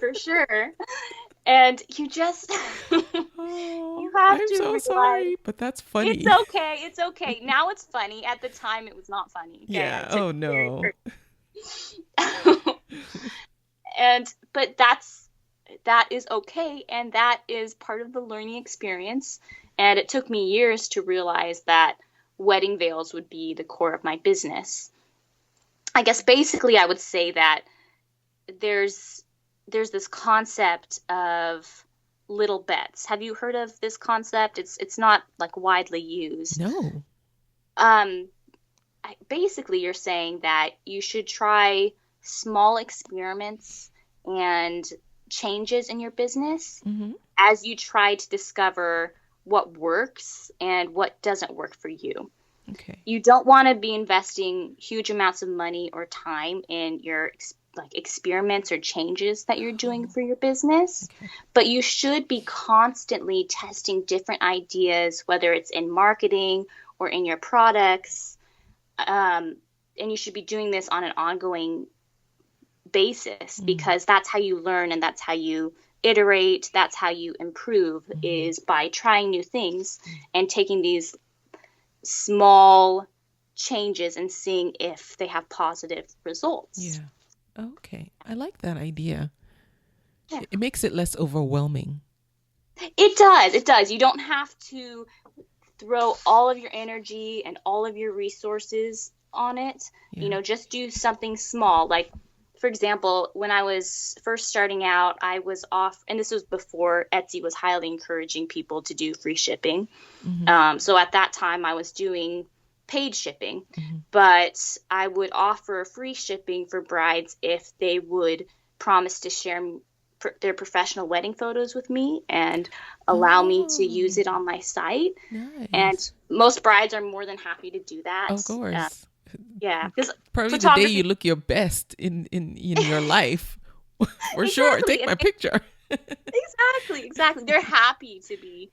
for sure. And you just, you have I'm to so realize, sorry, but that's funny. It's okay. Now it's funny. At the time, it was not funny. Okay? Yeah. Oh no. But that is okay, and that is part of the learning experience. And it took me years to realize that wedding veils would be the core of my business. I guess basically I would say that there's there's this concept of little bets. Have you heard of this concept? It's not like widely used. No. Um, Basically, you're saying that you should try small experiments and changes in your business Mm-hmm. as you try to discover what works and what doesn't work for you. Okay. You don't want to be investing huge amounts of money or time in your like experiments or changes that you're doing for your business, Okay. but you should be constantly testing different ideas, whether it's in marketing or in your products. And you should be doing this on an ongoing basis because that's how you learn and that's how you iterate. That's how you improve is by trying new things and taking these small changes and seeing if they have positive results. Yeah. Okay. I like that idea. Yeah. It makes it less overwhelming. It does. It does. You don't have to throw all of your energy and all of your resources on it. Yeah. You know, just do something small. Like, for example, when I was first starting out, I was off, and this was before Etsy was highly encouraging people to do free shipping. So at that time, I was doing paid shipping, but I would offer free shipping for brides if they would promise to share their professional wedding photos with me and allow me to use it on my site. Nice. And most brides are more than happy to do that. Of course. Yeah, because Probably the day you look your best in your life. For sure. Take my picture. Exactly. They're happy to be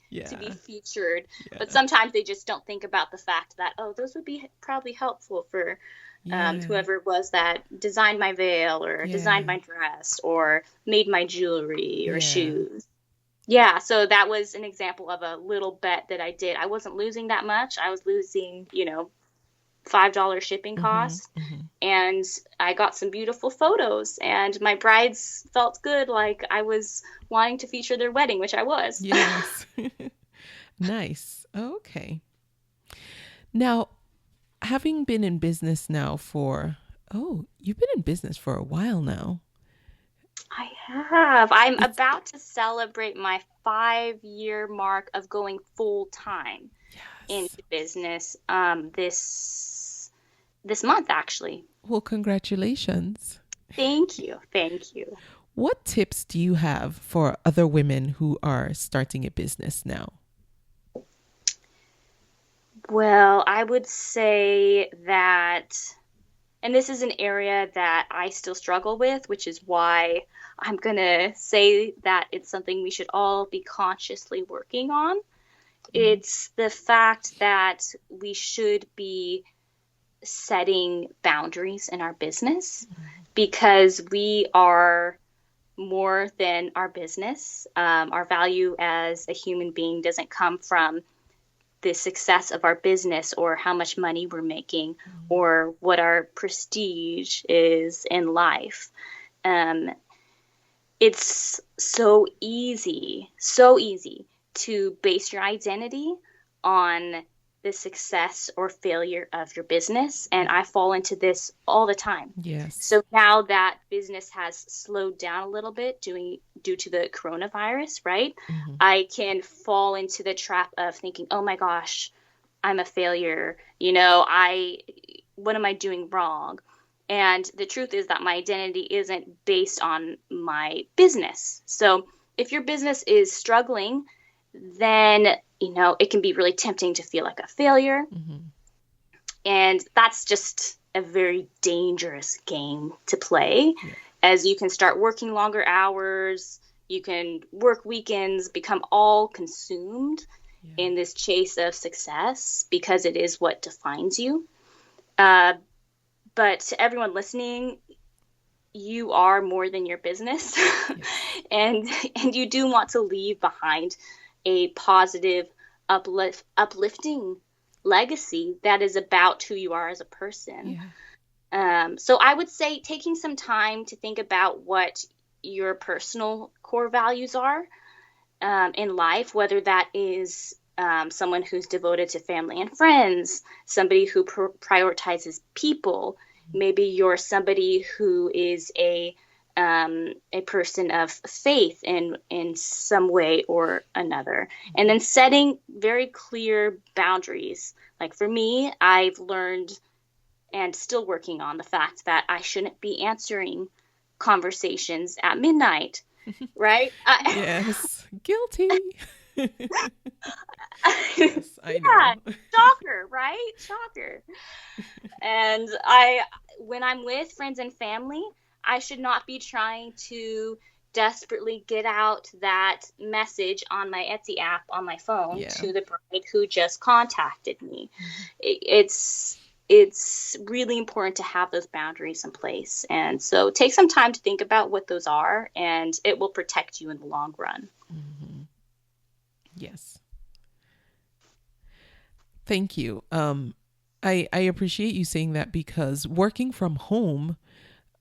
featured, but sometimes they just don't think about the fact that, oh, those would be probably helpful for whoever it was that designed my veil or designed my dress or made my jewelry or shoes. Yeah, so that was an example of a little bet that I did. I wasn't losing that much. I was losing, $5 shipping costs. And I got some beautiful photos, and my brides felt good, like I was wanting to feature their wedding, which I was. Yes. Nice. Okay. Now, having been in business now you've been in business for a while now. I have. I'm about to celebrate my 5-year mark of going full time into business this month, actually. Well, congratulations. Thank you. What tips do you have for other women who are starting a business now? Well, I would say that, and this is an area that I still struggle with, which is why I'm going to say that it's something we should all be consciously working on. It's the fact that we should be setting boundaries in our business because we are more than our business. Our value as a human being doesn't come from the success of our business or how much money we're making or what our prestige is in life. It's so easy to base your identity on the success or failure of your business. And I fall into this all the time. Yes. So now that business has slowed down a little bit due to the coronavirus, right? I can fall into the trap of thinking, oh my gosh, I'm a failure. What am I doing wrong? And the truth is that my identity isn't based on my business. So if your business is struggling, then it can be really tempting to feel like a failure. And that's just a very dangerous game to play, as you can start working longer hours, you can work weekends, become all consumed in this chase of success because it is what defines you. But to everyone listening, you are more than your business. and you do want to leave behind a positive, uplifting legacy that is about who you are as a person. So I would say taking some time to think about what your personal core values are in life, whether that is someone who's devoted to family and friends, somebody who prioritizes people. Maybe you're somebody who is a a person of faith in some way or another. And then setting very clear boundaries. Like for me, I've learned and still working on the fact that I shouldn't be answering conversations at midnight, right? Yes, guilty. Yeah, Yes, I know. shocker, right? Shocker. And when I'm with friends and family, I should not be trying to desperately get out that message on my Etsy app on my phone Yeah. to the bride who just contacted me. Mm-hmm. It's really important to have those boundaries in place. And so take some time to think about what those are, and it will protect you in the long run. Mm-hmm. Yes. Thank you. I appreciate you saying that because working from home,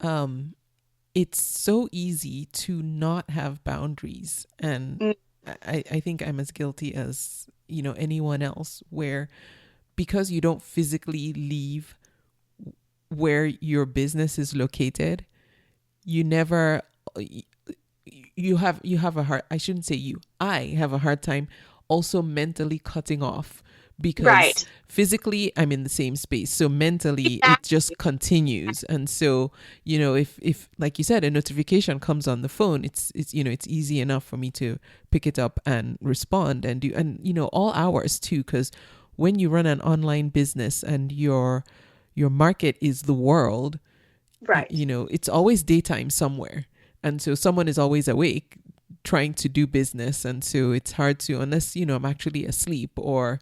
um, it's so easy to not have boundaries. And Mm. I think I'm as guilty as, anyone else, where because you don't physically leave where your business is located, you never you have a hard, I shouldn't say you, I have a hard time also mentally cutting off because Right. physically I'm in the same space, so mentally it just Exactly. continues. And so, if like you said, a notification comes on the phone, it's easy enough for me to pick it up and respond and do, and all hours too, because when you run an online business and your market is the world, Right. it's always daytime somewhere. And so someone is always awake trying to do business. And so it's hard to, unless, I'm actually asleep or,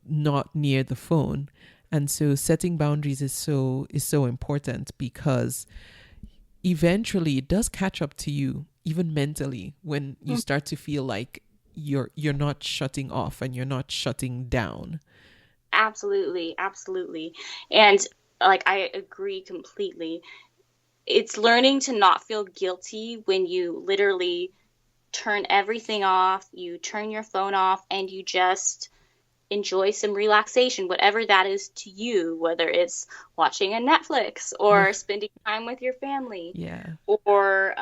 not near the phone. And so setting boundaries is so important, because eventually it does catch up to you, even mentally, when you start to feel like you're not shutting off and you're not shutting down. Absolutely, absolutely. And like I agree completely. It's learning to not feel guilty when you literally turn everything off, you turn your phone off, and you just enjoy some relaxation, whatever that is to you, whether it's watching a Netflix Yeah. or spending time with your family Yeah. or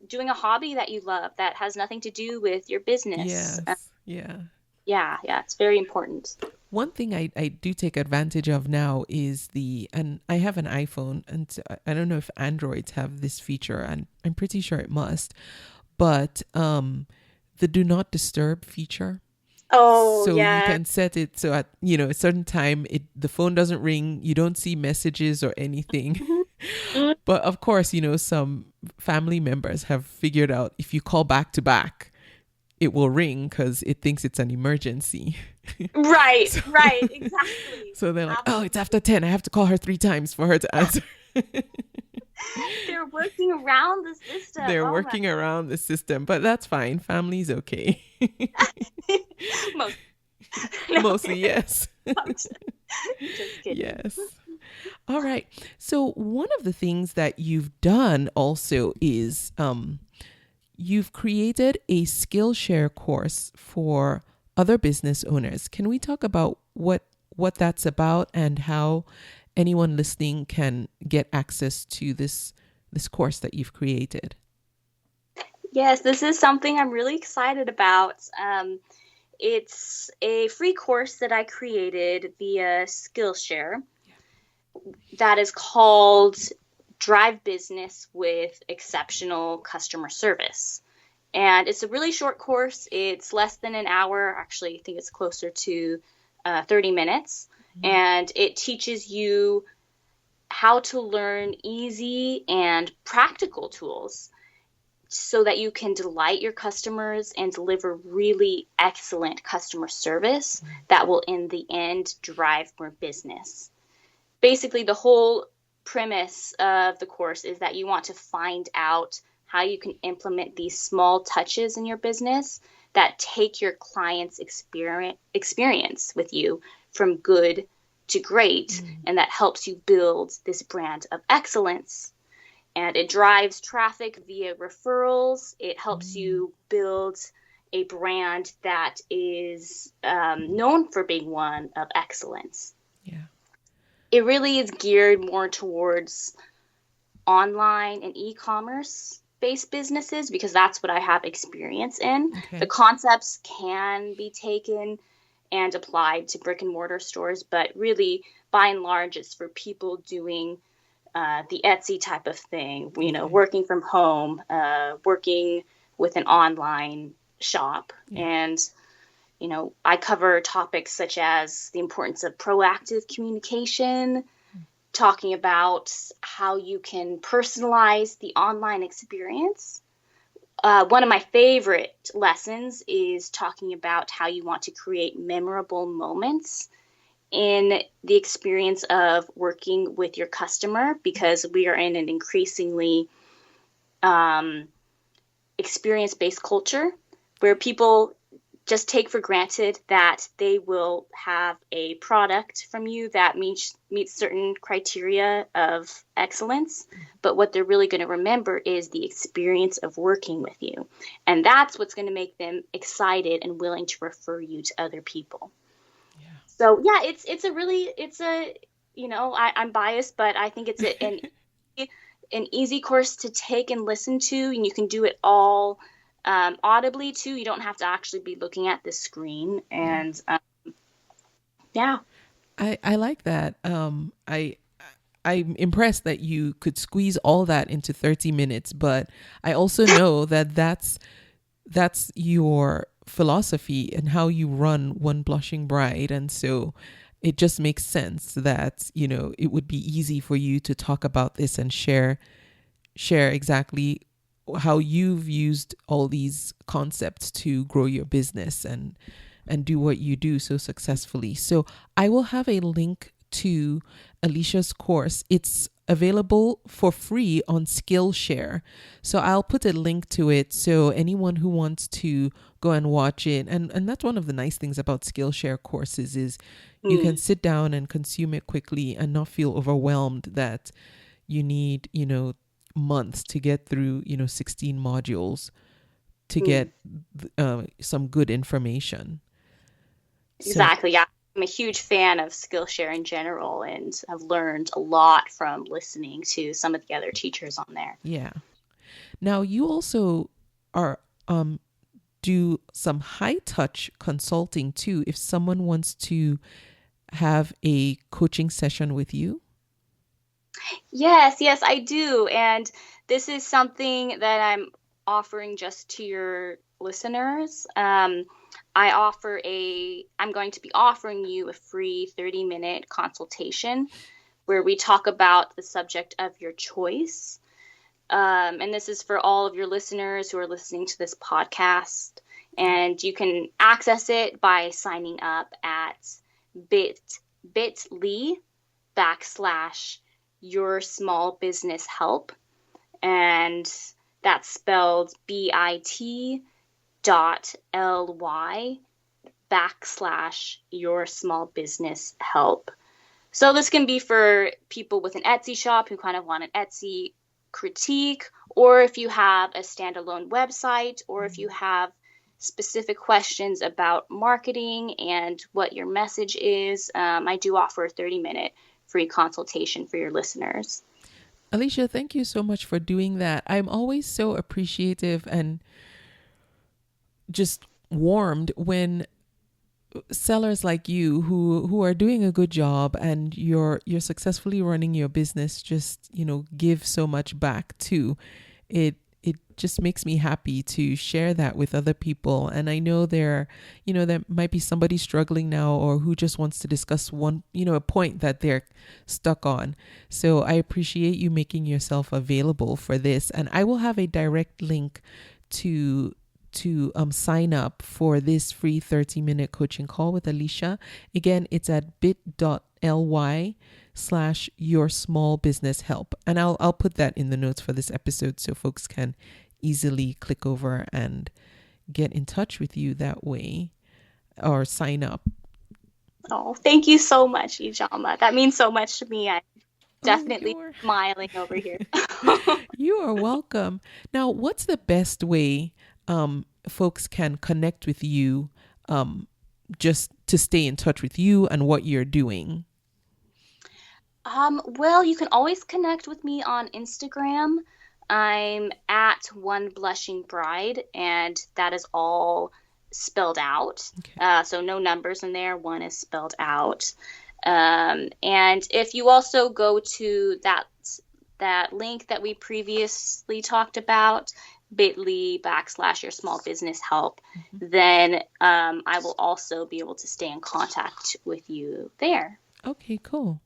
doing a hobby that you love that has nothing to do with your business. Yes. Yeah. Yeah, yeah, it's very important. One thing I do take advantage of now is and I have an iPhone, and so I don't know if Androids have this feature, and I'm pretty sure it must, but the do not disturb feature. Oh, So you yeah. can set it so at a certain time the phone doesn't ring, you don't see messages or anything. Mhm. Mm. But of course, some family members have figured out if you call back to back, it will ring because it thinks it's an emergency. Right, So, right, exactly. so they're like, oh, it's Absolutely. after 10. I have to call her 3 times for her to answer. They're working around the system. They're Oh my. working around the system, but that's fine. Family's okay. Most. No, Mostly, yes. I'm just kidding. Yes. All right. So, one of the things that you've done also is you've created a Skillshare course for other business owners. Can we talk about what that's about and how anyone listening can get access to this course that you've created? Yes, this is something I'm really excited about. It's a free course that I created via Skillshare that is called Drive Business with Exceptional Customer Service. And it's a really short course. It's less than an hour. Actually, I think it's closer to 30 minutes. And it teaches you how to learn easy and practical tools so that you can delight your customers and deliver really excellent customer service that will, in the end, drive more business. Basically, the whole premise of the course is that you want to find out how you can implement these small touches in your business that take your client's experience with you from good to great, and that helps you build this brand of excellence. And it drives traffic via referrals. It helps you build a brand that is known for being one of excellence. Yeah. It really is geared more towards online and e-commerce based businesses, because that's what I have experience in. The Okay. concepts can be taken and applied to brick and mortar stores, but really, by and large, it's for people doing the Etsy type of thing, Okay. working from home, working with an online shop. Yeah. And, I cover topics such as the importance of proactive communication, talking about how you can personalize the online experience. One of my favorite lessons is talking about how you want to create memorable moments in the experience of working with your customer, because we are in an increasingly um, experience based culture where people just take for granted that they will have a product from you that meets certain criteria of excellence. But what they're really going to remember is the experience of working with you. And that's what's going to make them excited and willing to refer you to other people. Yeah. So yeah, I'm biased, but I think it's an easy course to take and listen to, and you can do it all audibly too. You don't have to actually be looking at the screen, Yeah. and yeah. I like that. I'm impressed that you could squeeze all that into 30 minutes, but I also know that that's your philosophy and how you run One Blushing Bride. And so it just makes sense that, it would be easy for you to talk about this and share exactly how you've used all these concepts to grow your business and do what you do so successfully. So I will have a link to Alicia's course. It's available for free on Skillshare. So I'll put a link to it so anyone who wants to go and watch it. And that's one of the nice things about Skillshare courses is you can Mm, sit down and consume it quickly and not feel overwhelmed that you need, months to get through, 16 modules to mm, get some good information. So, exactly. Yeah. I'm a huge fan of Skillshare in general, and have learned a lot from listening to some of the other teachers on there. yeah. Now you also are do some high touch consulting too if someone wants to have a coaching session with you. Yes, yes, I do. And this is something that I'm offering just to your listeners. I'm going to be offering you a free 30-minute consultation where we talk about the subject of your choice. And this is for all of your listeners who are listening to this podcast. And you can access it by signing up at bit.ly backslash your small business help. And that's spelled bit.ly backslash your small business help. So this can be for people with an Etsy shop who kind of want an Etsy critique, or if you have a standalone website, or if you have specific questions about marketing and what your message is. I do offer a 30-minute free consultation for your listeners. Alicia, thank you so much for doing that. I'm always so appreciative and just warmed when sellers like you who are doing a good job and you're successfully running your business just give so much back too. It just makes me happy to share that with other people. And I know there might be somebody struggling now or who just wants to discuss one a point that they're stuck on. So I appreciate you making yourself available for this, and I will have a direct link to sign up for this free 30-minute coaching call with Alicia. Again, it's at bit.ly slash your small business help. And I'll put that in the notes for this episode so folks can easily click over and get in touch with you that way or sign up. Oh, thank you so much, Ijeoma. That means so much to me. I'm Oh, definitely you're smiling over here. you are welcome. Now, what's the best way folks can connect with you, just to stay in touch with you and what you're doing? Well, you can always connect with me on Instagram. I'm at One Blushing Bride, and that is all spelled out. Okay. So no numbers in there. One is spelled out. And if you also go to that link that we previously talked about, bit.ly/your small business help, Mhm. then I will also be able to stay in contact with you there. Okay, cool.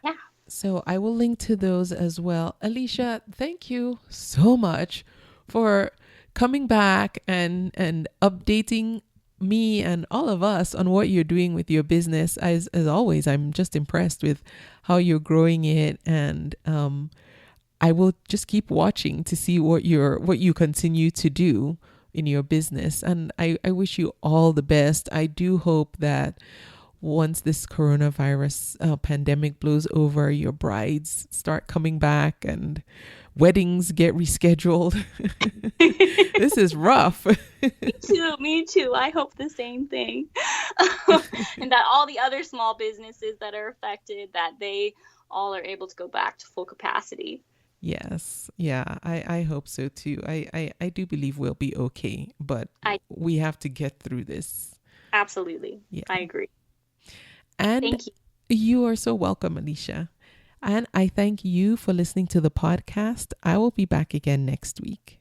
Yeah. So I will link to those as well. Alicia, thank you so much for coming back and updating me and all of us on what you're doing with your business. As always, I'm just impressed with how you're growing it, and I will just keep watching to see what you continue to do in your business. And I wish you all the best. I do hope that once this coronavirus pandemic blows over, your brides start coming back and weddings get rescheduled. This is rough. Me too. I hope the same thing. And that all the other small businesses that are affected, that they all are able to go back to full capacity. Yes. Yeah, I hope so too. I do believe we'll be okay, but I we have to get through this. absolutely. I Yeah. agree. And Thank you. you are so welcome, Alicia. And I thank you for listening to the podcast. I will be back again next week.